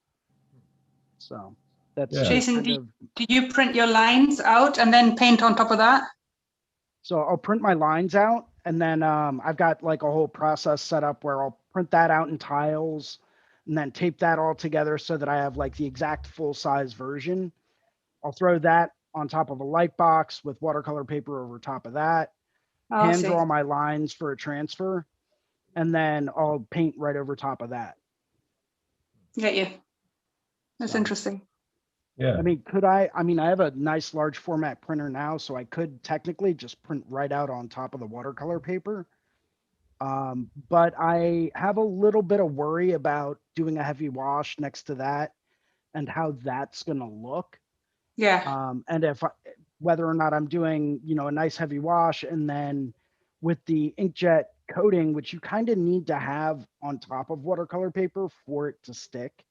So that's Jason, do you print your lines out and then paint on top of that? So I'll print my lines out, and then I've got like a whole process set up where I'll print that out in tiles and then tape that all together so that I have like the exact full size version. I'll throw that on top of a light box with watercolor paper over top of that, hand draw my lines for a transfer, and then I'll paint right over top of that. Get you. That's interesting. Yeah. I mean, I have a nice large format printer now, so I could technically just print right out on top of the watercolor paper. But I have a little bit of worry about doing a heavy wash next to that and how that's going to look. Yeah. And whether or not I'm doing, you know, a nice heavy wash and then with the inkjet coating, which you kind of need to have on top of watercolor paper for it to stick.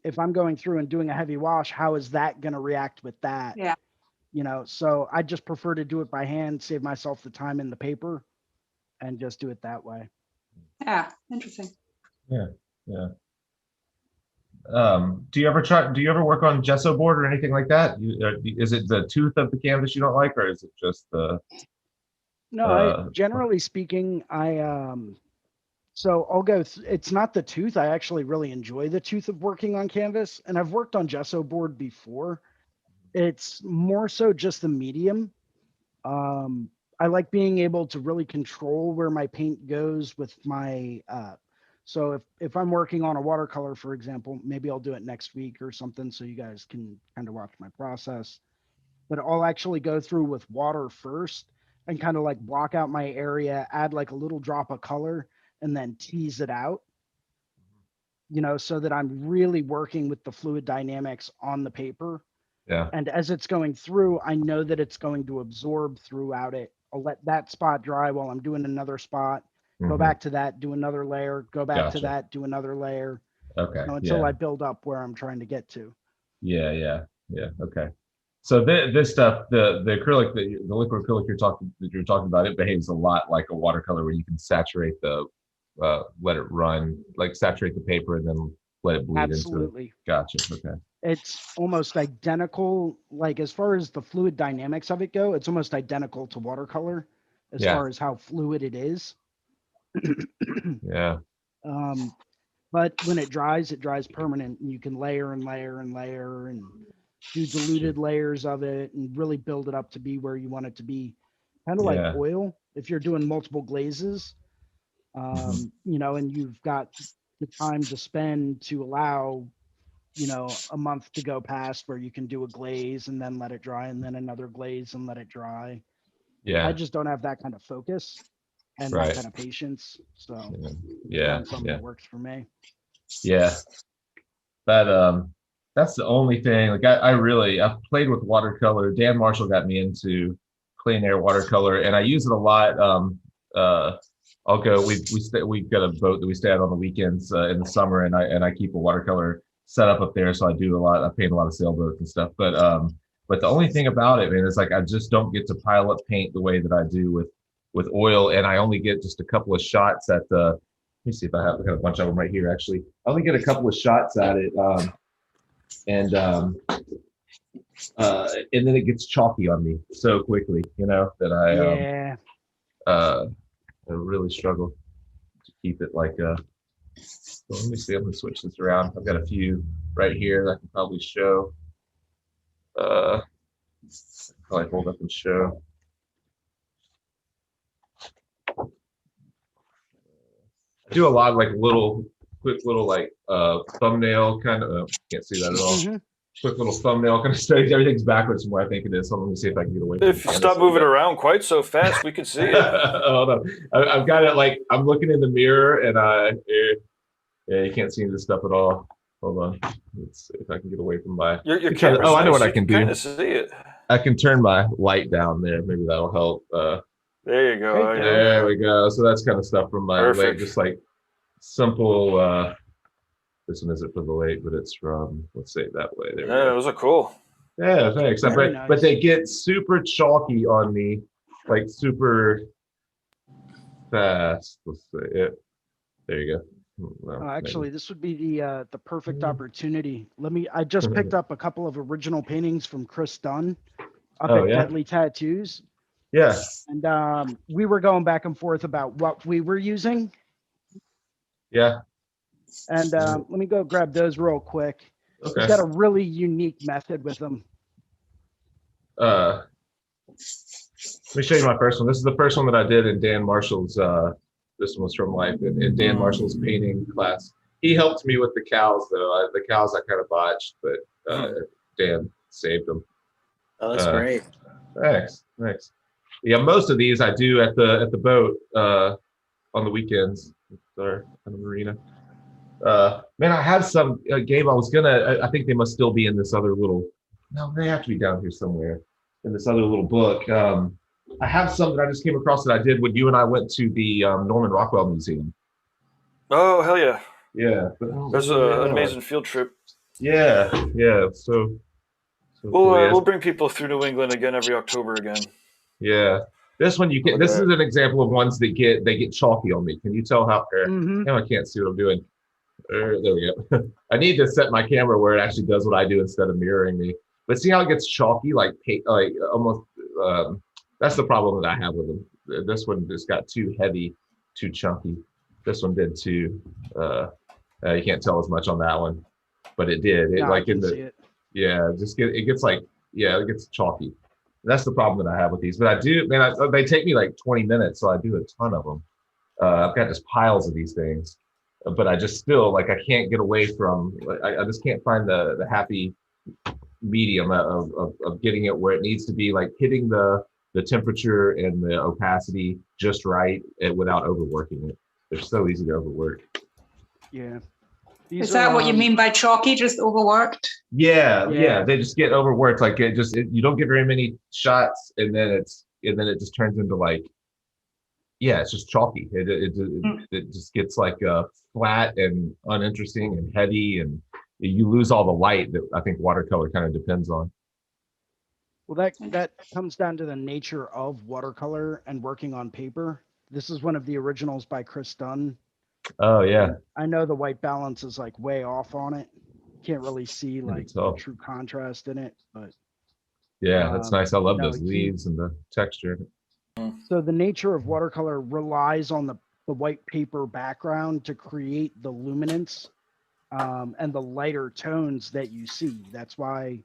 If I'm going through and doing a heavy wash, how is that going to react with that? Yeah. You know, so I just prefer to do it by hand, save myself the time in the paper and just do it that way. Yeah. Interesting. Yeah. Yeah. Do you ever work on gesso board or anything like that? Is it the tooth of the canvas you don't like, or is it just the? No, generally speaking, so I'll go. It's not the tooth. I actually really enjoy the tooth of working on canvas, and I've worked on gesso board before. It's more so just the medium. I like being able to really control where my paint goes with my. So if I'm working on a watercolor, for example, maybe I'll do it next week or something, so you guys can kind of watch my process. But I'll actually go through with water first and kind of like block out my area, add like a little drop of color, and then tease it out, so that I'm really working with the fluid dynamics on the paper. Yeah. And as it's going through, I know that it's going to absorb throughout it. I'll let that spot dry while I'm doing another spot, go back to that, do another layer, go back to that, do another layer, Okay. until I build up where I'm trying to get to. Yeah. Okay. So this stuff, the acrylic, the liquid acrylic you're talking about, it behaves a lot like a watercolor, where you can saturate let it run, like saturate the paper and then let it bleed into it. Absolutely. Gotcha. Okay. It's almost identical, like as far as the fluid dynamics of it go, it's almost identical to watercolor as far as how fluid it is. Yeah. But when it dries permanent, and you can layer and layer and layer and do diluted layers of it and really build it up to be where you want it to be. Kind of like oil, if you're doing multiple glazes, and you've got the time to spend to allow, a month to go past where you can do a glaze and then let it dry, and then another glaze and let it dry. Yeah. I just don't have that kind of focus and that kind of patience. So something that works for me. Yeah. That's the only thing. Like I've played with watercolor. Dan Marshall got me into plein air watercolor, and I use it a lot. I'll go. We've got a boat that we stay at on the weekends in the summer, and I keep a watercolor set up there. So I do a lot. I paint a lot of sailboats and stuff. But the only thing about it, man, is like I just don't get to pile up paint the way that I do with oil, and I only get just a couple of shots at the. Let me see if I got a bunch of them right here. Actually, I only get a couple of shots at it, and then it gets chalky on me so quickly, that I really struggle to keep it like so let me see, I'm gonna switch this around. I've got a few right here that I can probably show. Probably hold up and show. I do a lot of like quick little like thumbnail kind of, can't see that at all. Quick little thumbnail kind of studies. Everything's backwards from where I think it is. So let me see if I can get away from it. If you stop moving around quite so fast, we could see it. Oh no, I've got it like I'm looking in the mirror, and you can't see this stuff at all. Hold on, let's see if I can get away from my. Your camera's I know what nice. I can do. Kind of see it. I can turn my light down there. Maybe that'll help. There you go. There we go. So that's kind of stuff from my lake, just like simple. This one isn't for the lake, but it's from, let's say it that way. There we go. Those are cool. Yeah, thanks. But they get super chalky on me, like super fast. Let's say it. There you go. Well, actually, this would be the perfect opportunity. I just picked up a couple of original paintings from Chris Dunn up at Deadly Tattoos. Yeah. And we were going back and forth about what we were using. Yeah. And let me go grab those real quick. Okay. He's got a really unique method with them. Let me show you my first one. This is the first one that I did in Dan Marshall's. This one was from Life in Dan Marshall's painting class. He helped me with the cows, though. The cows I kind of botched, but Dan saved them. Oh, that's great. Thanks. Yeah, most of these I do at the boat on the weekends. Sorry, on the marina. Man, I have some Gabe. I think they must still be in this other little. No, they have to be down here somewhere in this other little book. I have some that I just came across that I did when you and I went to the Norman Rockwell Museum. Oh, hell yeah. Yeah. That's an amazing field trip. Yeah. So we'll bring people through New England again every October again. Yeah. This one this is an example of ones that get chalky on me. Can you tell how? Now I can't see what I'm doing. There we go. I need to set my camera where it actually does what I do instead of mirroring me. But see how it gets chalky, like almost. That's the problem that I have with them. This one just got too heavy, too chunky. This one did too. You can't tell as much on that one, but it did. It gets chalky. That's the problem that I have with these. But I do, man. They take me like 20 minutes, so I do a ton of them. I've got just piles of these things, but I just still I can't get away from. I just can't find the happy medium of getting it where it needs to be, like hitting the the temperature and the opacity just right and without overworking it. They're so easy to overwork. Yeah. Is that what you mean by chalky? Just overworked? Yeah. They just get overworked. Like you don't get very many shots, and then it just turns into like, yeah, it's just chalky. It just gets like flat and uninteresting and heavy, and you lose all the light that I think watercolor kind of depends on. Well, that comes down to the nature of watercolor and working on paper. This is one of the originals by Chris Dunn. Oh yeah. I know the white balance is like way off on it. Can't really see like the true contrast in it, but yeah, that's nice. I love those leaves and the texture. So the nature of watercolor relies on the white paper background to create the luminance and the lighter tones that you see. That's why,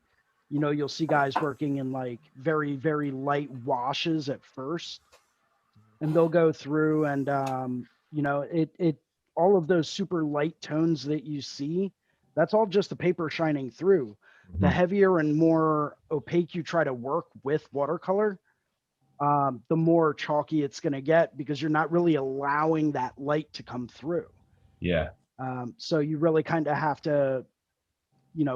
you'll see guys working in like very, very light washes at first, and they'll go through and, it all of those super light tones that you see, that's all just the paper shining through. The heavier and more opaque you try to work with watercolor, the more chalky it's going to get, because you're not really allowing that light to come through. Yeah. So you really kind of have to,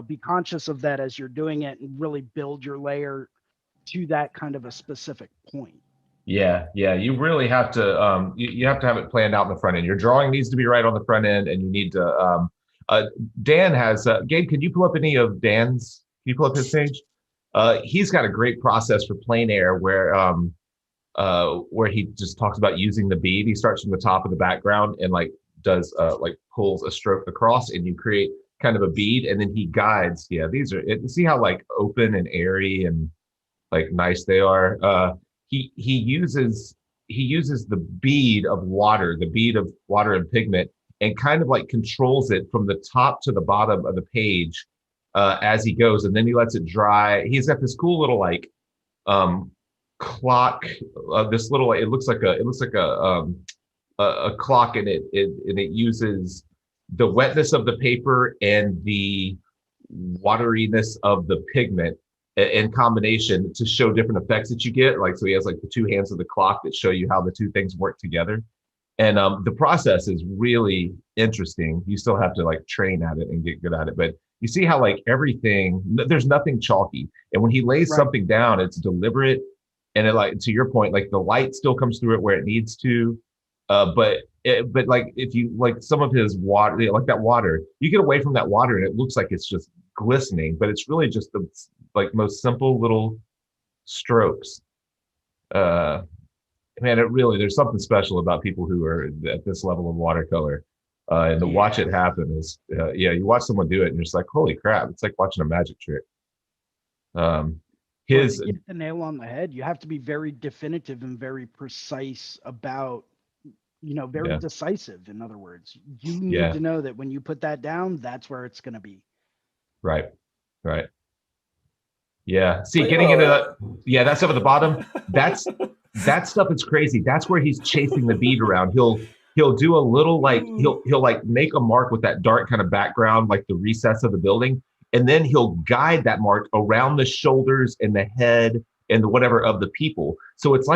be conscious of that as you're doing it and really build your layer to that kind of a specific point. Yeah. You really have to you have to have it planned out in the front end. Your drawing needs to be right on the front end, and you need to Dan has Gabe, can you pull up any of Dan's? Can you pull up his page? He's got a great process for plein air where he just talks about using the bead. He starts from the top of the background and like does like pulls a stroke across, and you create kind of a bead, and then he guides. Yeah, these are see how like open and airy and like nice they are. He uses the bead of water and pigment, and kind of like controls it from the top to the bottom of the page as he goes, and then he lets it dry. He's got this cool little like clock. This little, it looks like a clock, and it uses the wetness of the paper and the wateriness of the pigment in combination to show different effects that you get. Like, so he has like the two hands of the clock that show you how the two things work together. And the process is really interesting. You still have to like train at it and get good at it, but you see how like everything, there's nothing chalky. And when he lays something down, it's deliberate. And it, like, to your point, like the light still comes through it where it needs to. But like if you like some of his water, like that water, you get away from that water and it looks like it's just glistening, but it's really just the like most simple little strokes. Man, it really, there's something special about people who are at this level of watercolor. And to watch it happen is, you watch someone do it and you're just like, holy crap, it's like watching a magic trick. To get the nail on the head, you have to be very definitive and very precise about, very decisive. In other words, you need to know that when you put that down, that's where it's going to be. Right. Yeah. See, getting into that, that stuff at the bottom, that stuff is crazy. That's where he's chasing the bead around. He'll do a little like he'll like make a mark with that dark kind of background, like the recess of the building, and then he'll guide that mark around the shoulders and the head and the whatever of the people. So it's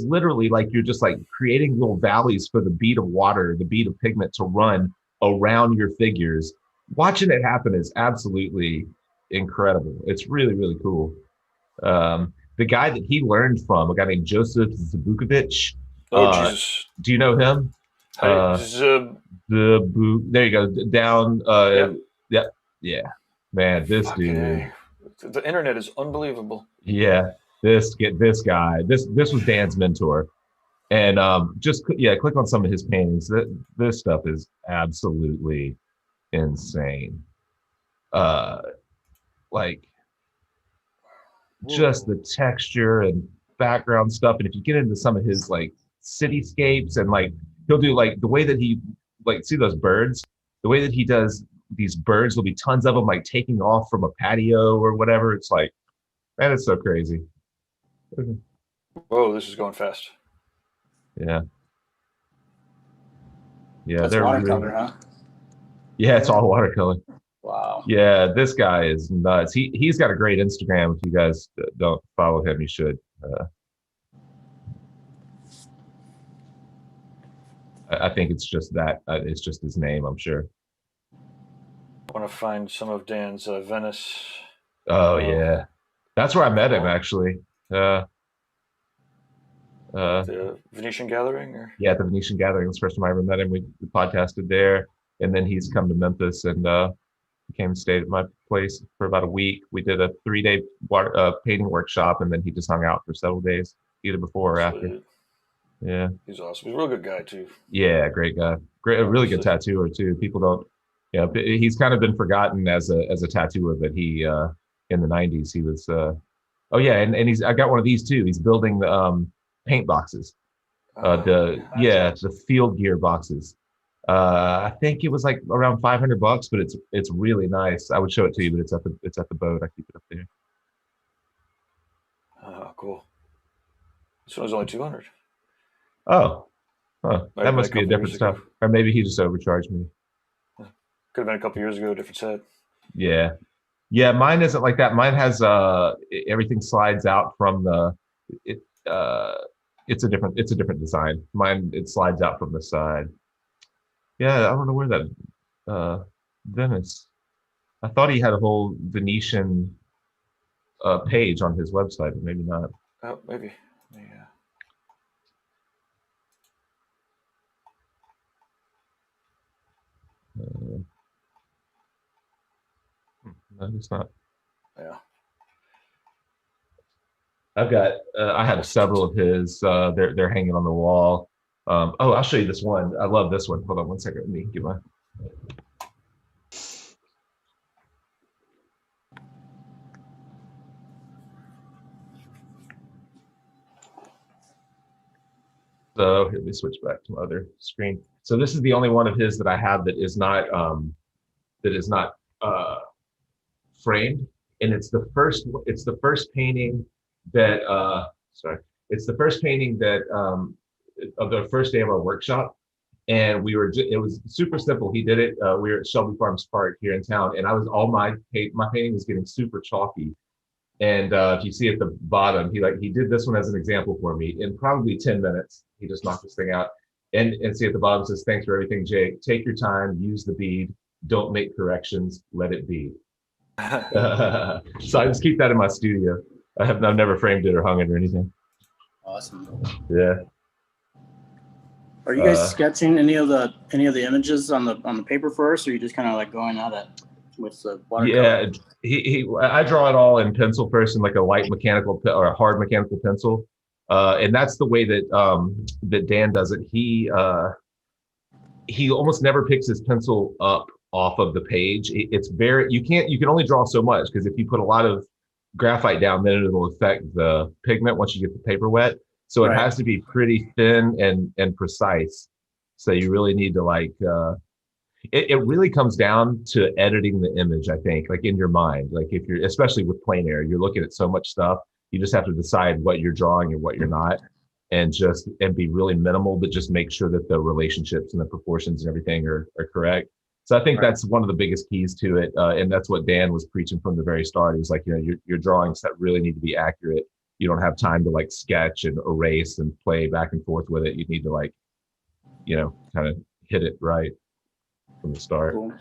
literally like you're just like creating little valleys for the bead of water, the bead of pigment to run around your figures. Watching it happen is absolutely incredible. It's really, really cool. The guy that he learned from, a guy named Joseph Zabukovich. Jesus. Do you know him? There you go. Down. Yeah. Man, this dude. The internet is unbelievable. Yeah. This guy. This was Dan's mentor. And just click on some of his paintings. This stuff is absolutely insane. Like just the texture and background stuff. And if you get into some of his like cityscapes, and like he'll do like the way that he like, see those birds, the way that he does these birds, there'll be tons of them like taking off from a patio or whatever. It's like, man, it's so crazy. Whoa, this is going fast. Yeah. That's watercolor, huh? Yeah, it's all watercolor. Wow. Yeah, this guy is nuts. He's got a great Instagram. If you guys don't follow him, you should. I think it's just that. It's just his name, I'm sure. I want to find some of Dan's Venice. Oh yeah, that's where I met him Oh. actually. The Venetian Gathering, or Yeah, at the Venetian Gathering. That's the first time I ever met him. We podcasted there, and then he's come to Memphis and he came and stayed at my place for about a week. We did a 3-day painting workshop, and then he just hung out for several days, either before or after. Sweet. Yeah, He's awesome. He's a real good guy too. yeah, great guy, great, a really good Obviously. tattooer too. People don't, yeah, he's kind of been forgotten as a tattooer, but he in the '90s he was. Oh yeah, and I got one of these too. He's building the paint boxes. The field gear boxes. I think it was like around $500, but it's really nice. I would show it to you, but it's at the boat. I keep it up there. Oh, cool. This one was only 200. Oh, huh. Might That have been must a be a couple different years stuff, ago. or maybe he just overcharged me. Could have been a couple years ago, different set. Yeah, yeah. Mine isn't like that. Mine has everything slides out from the it. It's a different design. Mine, it slides out from the side. Yeah, I don't know where that Venice. I thought he had a whole Venetian page on his website, but maybe not. Oh, maybe. Yeah. No, it's not. Yeah. I have several of his. They're hanging on the wall. Oh, I'll show you this one. I love this one. Hold on one second. Let me get my. So here, let me switch back to my other screen. So this is the only one of his that I have that is not framed, and it's the first painting that it's the first painting that of the first day of our workshop, and it was super simple. He did it. We were at Shelby Farms Park here in town, and my painting was getting super chalky. And if you see at the bottom, he did this one as an example for me in probably 10 minutes. He just knocked this thing out. And see at the bottom, it says, "Thanks for everything, Jake. Take your time, use the bead, don't make corrections, let it be." So I just keep that in my studio. I've never framed it or hung it or anything. Awesome. Yeah. Are you guys sketching any of the images on the paper first, or are you just kind of like going at it with the watercolor? Yeah, I draw it all in pencil first, in like a light mechanical or a hard mechanical pencil, and that's the way that Dan does it. He almost never picks his pencil up off of the page. It's very you can only draw so much, because if you put a lot of graphite down, then it'll affect the pigment once you get the paper wet. So it has to be pretty thin and precise. So you really need to it really comes down to editing the image, I think, like in your mind. Like if you're, especially with plein air, you're looking at so much stuff, you just have to decide what you're drawing and what you're not, and be really minimal, but just make sure that the relationships and the proportions and everything are correct. So I think that's one of the biggest keys to it. And that's what Dan was preaching from the very start. He was like, your drawings that really need to be accurate. You don't have time to like sketch and erase and play back and forth with it. You need to kind of hit it right from the start. Cool.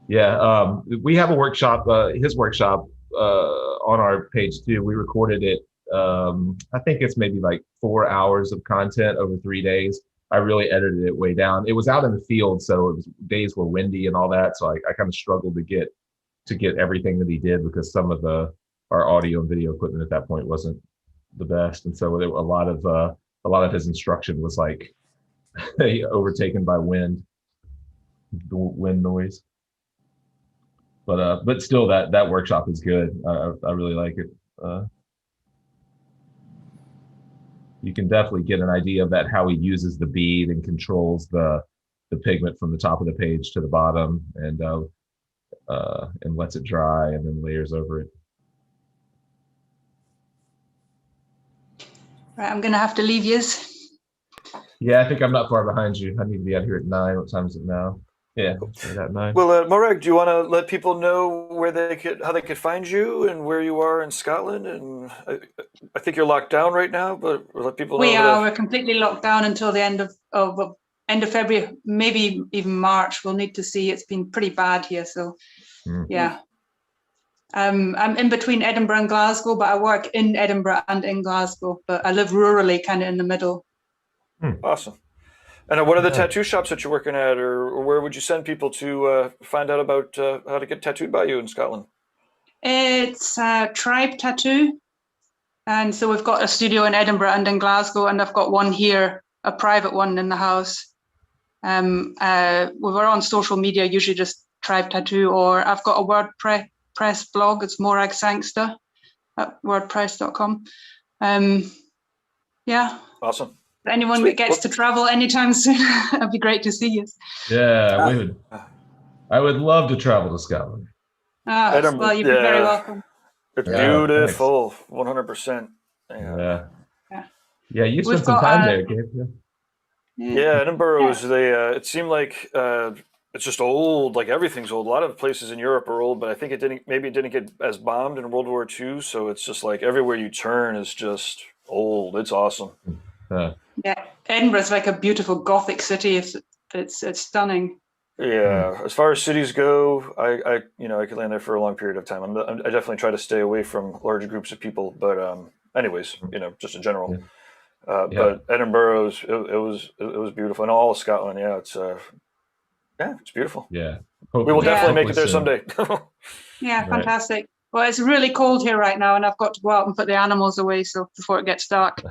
Yeah. We have a workshop, his workshop, on our page too. We recorded it. I think it's maybe like 4 hours of content over 3 days. I really edited it way down. It was out in the field, so days were windy and all that. So I kind of struggled to get everything that he did, because some of our audio and video equipment at that point wasn't the best, and so a lot of his instruction was like overtaken by wind noise. But still, that workshop is good. I really like it. You can definitely get an idea of that, how he uses the bead and controls the pigment from the top of the page to the bottom, and lets it dry and then layers over it. Right, I'm gonna have to leave yous. Yeah, I think I'm not far behind you. I need to be out here at 9. What time is it now? Yeah, say that 9. Well, Morag, do you want to let people know how they could find you and where you are in Scotland? And I think you're locked down right now, but we'll let people know. We're completely locked down until the end of February, maybe even March. We'll need to see. It's been pretty bad here, so yeah. I'm in between Edinburgh and Glasgow, but I work in Edinburgh and in Glasgow, but I live rurally, kind of in the middle. Awesome. And what are the tattoo shops that you're working at, or where would you send people to find out about how to get tattooed by you in Scotland? It's Tribe Tattoo. And so we've got a studio in Edinburgh and in Glasgow, and I've got one here, a private one in the house. We were on social media, usually just Tribe Tattoo, or I've got a WordPress blog. It's Morag Sangster at wordpress.com. Yeah. Awesome. Anyone that gets to travel anytime soon, it'd be great to see you. Yeah, I would love to travel to Scotland. Well, you'd be very welcome. It's beautiful, 100%. Yeah, you spent some time there, Gabe. Yeah, Edinburgh was it seemed like it's just old, like everything's old. A lot of places in Europe are old, but I think it didn't get as bombed in World War II, so it's just like everywhere you turn is just old. It's awesome. Yeah, Edinburgh's like a beautiful Gothic city. It's stunning. Yeah, as far as cities go, I could land there for a long period of time. I definitely try to stay away from large groups of people, but anyways, just in general. But Edinburgh it was beautiful, and all of Scotland. Yeah, it's beautiful. Yeah, we will definitely make it there someday. Yeah, fantastic. Well, it's really cold here right now, and I've got to go out and put the animals away before it gets dark.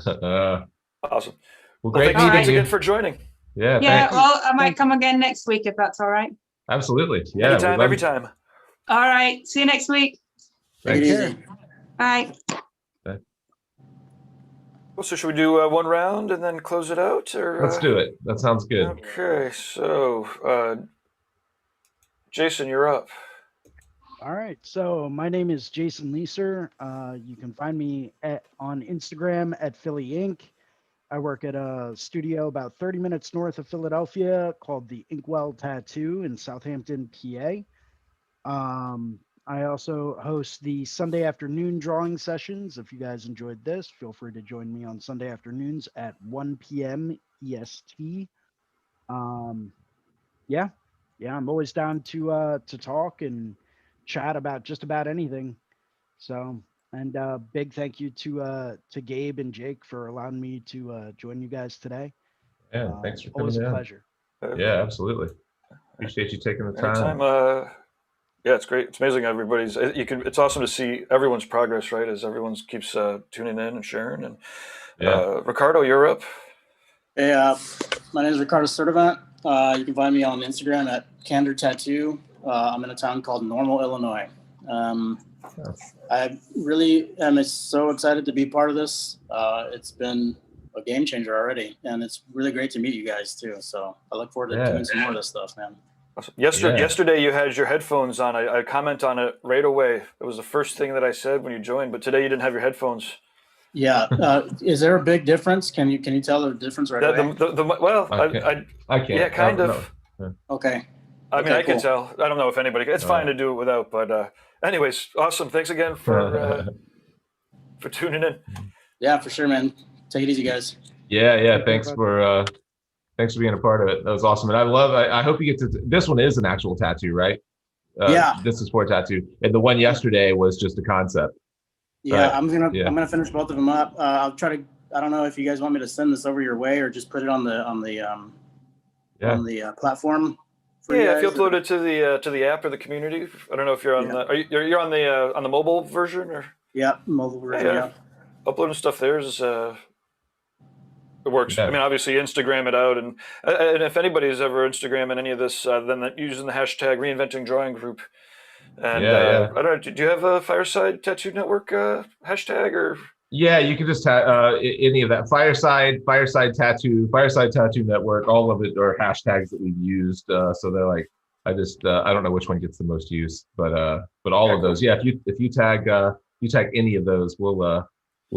Awesome. Well, great thanks meeting you again for joining. Yeah. Well, I might come again next week if that's all right. Absolutely. Yeah. Anytime, every time. All right. See you next week. Thanks. Bye. Well, so should we do one round and then close it out? Or let's do it. That sounds good. Okay. So, Jason, you're up. All right. So my name is Jason Leeser. You can find me on Instagram at Philly Inc. I work at a studio about 30 minutes north of Philadelphia called the Inkwell Tattoo in Southampton, PA. I also host the Sunday afternoon drawing sessions. If you guys enjoyed this, feel free to join me on Sunday afternoons at 1 p.m. EST. I'm always down to talk and chat about just about anything. So. And big thank you to Gabe and Jake for allowing me to join you guys today. Yeah, thanks for coming. Always a pleasure. Yeah, absolutely. Appreciate you taking the time. Yeah, it's great. It's amazing. It's awesome to see everyone's progress, right? As everyone keeps tuning in and sharing. And Ricardo, you're up. Hey, my name is Ricardo Sturdivant. You can find me on Instagram at Candor Tattoo. I'm in a town called Normal, Illinois. I really am so excited to be part of this. It's been a game changer already, and it's really great to meet you guys too. So I look forward to doing some more of this stuff, man. Awesome. Yesterday you had your headphones on. I comment on it right away. It was the first thing that I said when you joined, but today you didn't have your headphones. Yeah. Is there a big difference? Can you tell the difference right away? I can't. Yeah, kind of. No. Okay. I mean, I can tell. I don't know if anybody can. It's fine to do it without, but anyways, awesome. Thanks again for tuning in. Yeah, for sure, man. Take it easy, guys. Yeah. Thanks for being a part of it. That was awesome. And I hope you get to, this one is an actual tattoo, right? This is for a tattoo. And the one yesterday was just a concept. Yeah, I'm gonna finish both of them up. I'll try to, I don't know if you guys want me to send this over your way or just put it on the platform. Yeah, if you upload it to the app or the community. I don't know if you're on you're on the mobile version or. Yeah, mobile version. Yeah. Uploading stuff there is it works. Yeah. I mean, obviously Instagram it out, and if anybody's ever Instagramming any of this, then using the hashtag Reinventing Drawing Group. And I don't know. Do you have a Fireside Tattoo Network hashtag or? Yeah, you can just any of that. Fireside Tattoo Network. All of it are hashtags that we've used. So they're like, I don't know which one gets the most use, but all of those. Yeah, if you tag any of those, we'll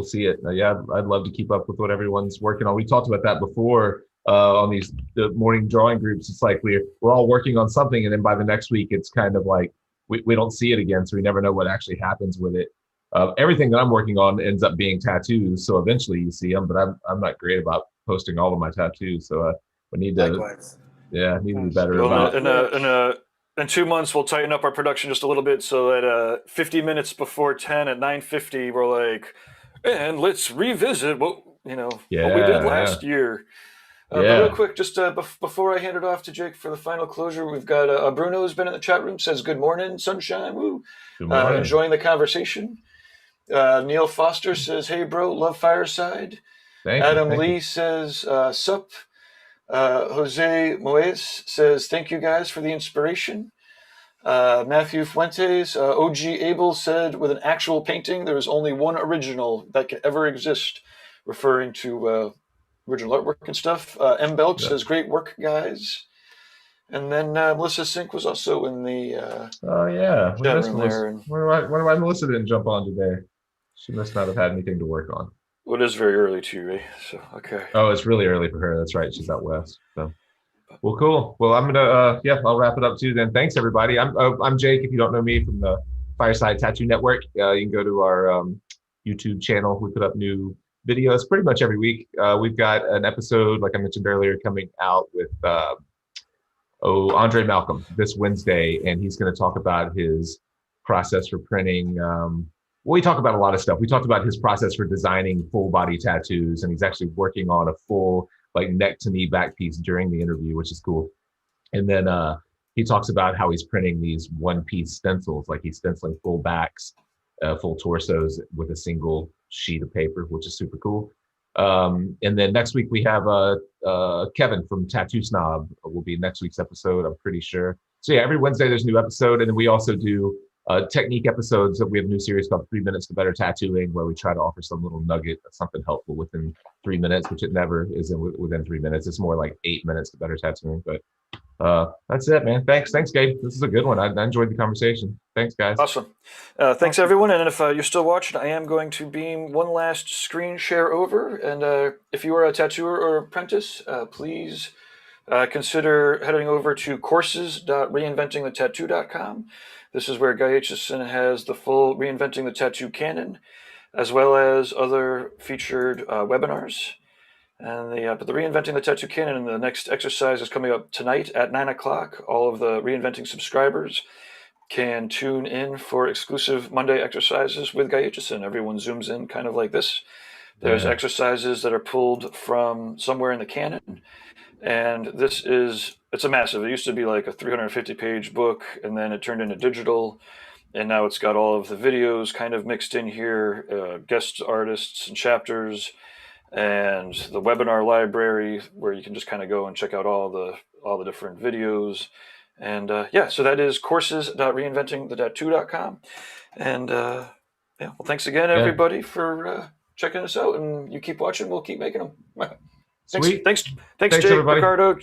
see it. I'd love to keep up with what everyone's working on. We talked about that before. on the morning drawing groups. It's like we're all working on something, and then by the next week, it's kind of like we don't see it again, so we never know what actually happens with it. Everything that I'm working on ends up being tattoos, so eventually you see them. But I'm not great about posting all of my tattoos, so we need to. Likewise. Yeah, need to be Nice. better Well, about. in 2 months, we'll tighten up our production just a little bit so that 50 minutes before 10 at 9:50, we're like, and let's revisit what what we did last year. But real quick, just before I hand it off to Jake for the final closure, we've got Bruno's been in the chat room, says, good morning, sunshine, woo. Good morning. Enjoying the conversation. Neil Foster says, hey, bro, love Fireside. Thank Adam you. Lee says, sup. Jose Moes says, thank you guys for the inspiration. Matthew Fuentes, OG Abel said, with an actual painting, there is only one original that can ever exist, referring to original artwork and stuff. M. Belch says, great work, guys. And then Melissa Sink was also in the we missed room Melissa. there. And wonder why Melissa didn't jump on today. She must not have had anything to work on. well, it is very early too, eh? So okay. Oh, it's really early for her. That's right. She's out west. So, well, cool. Well, I'm gonna I'll wrap it up too. Then thanks everybody. I'm Jake. If you don't know me from the Fireside Tattoo Network, you can go to our YouTube channel. We put up new videos pretty much every week. We've got an episode, like I mentioned earlier, coming out with Andre Malcolm this Wednesday, and he's going to talk about his process for printing. We talk about a lot of stuff. We talked about his process for designing full body tattoos, and he's actually working on a full like neck to knee back piece during the interview, which is cool. And then he talks about how he's printing these one piece stencils, like he's stenciling full backs, full torsos with a single sheet of paper, which is super cool. And then next week we have Kevin from Tattoo Snob will be next week's episode, I'm pretty sure. So yeah, every Wednesday there's a new episode, and then we also do technique episodes. That we have a new series called 3 Minutes to Better Tattooing, where we try to offer some little nugget, something helpful within 3 minutes, which it never is within 3 minutes. It's more like 8 minutes to better tattooing. But that's it, man. Thanks, Gabe. This is a good one. I enjoyed the conversation. Thanks, guys. Awesome. Thanks, everyone. And if you're still watching, I am going to beam one last screen share over. And if you are a tattooer or apprentice, please consider heading over to courses.reinventingthetattoo.com. This is where Guy Aitchison has the full Reinventing the Tattoo canon, as well as other featured webinars. And the Reinventing the Tattoo canon, and the next exercise is coming up tonight at 9 o'clock. All of the Reinventing subscribers can tune in for exclusive Monday exercises with Guy Aitchison. Everyone zooms in kind of like this. There's exercises that are pulled from somewhere in the canon. And it's a massive, it used to be like a 350-page book, and then it turned into digital. And now it's got all of the videos kind of mixed in here, guest artists and chapters, and the webinar library where you can just kind of go and check out all the different videos. And so that is courses.reinventingthetattoo.com. And well, thanks again, everybody, for checking us out. And you keep watching, we'll keep making them. Thanks, Sweet. Thanks, Thanks, Jake, everybody. Ricardo,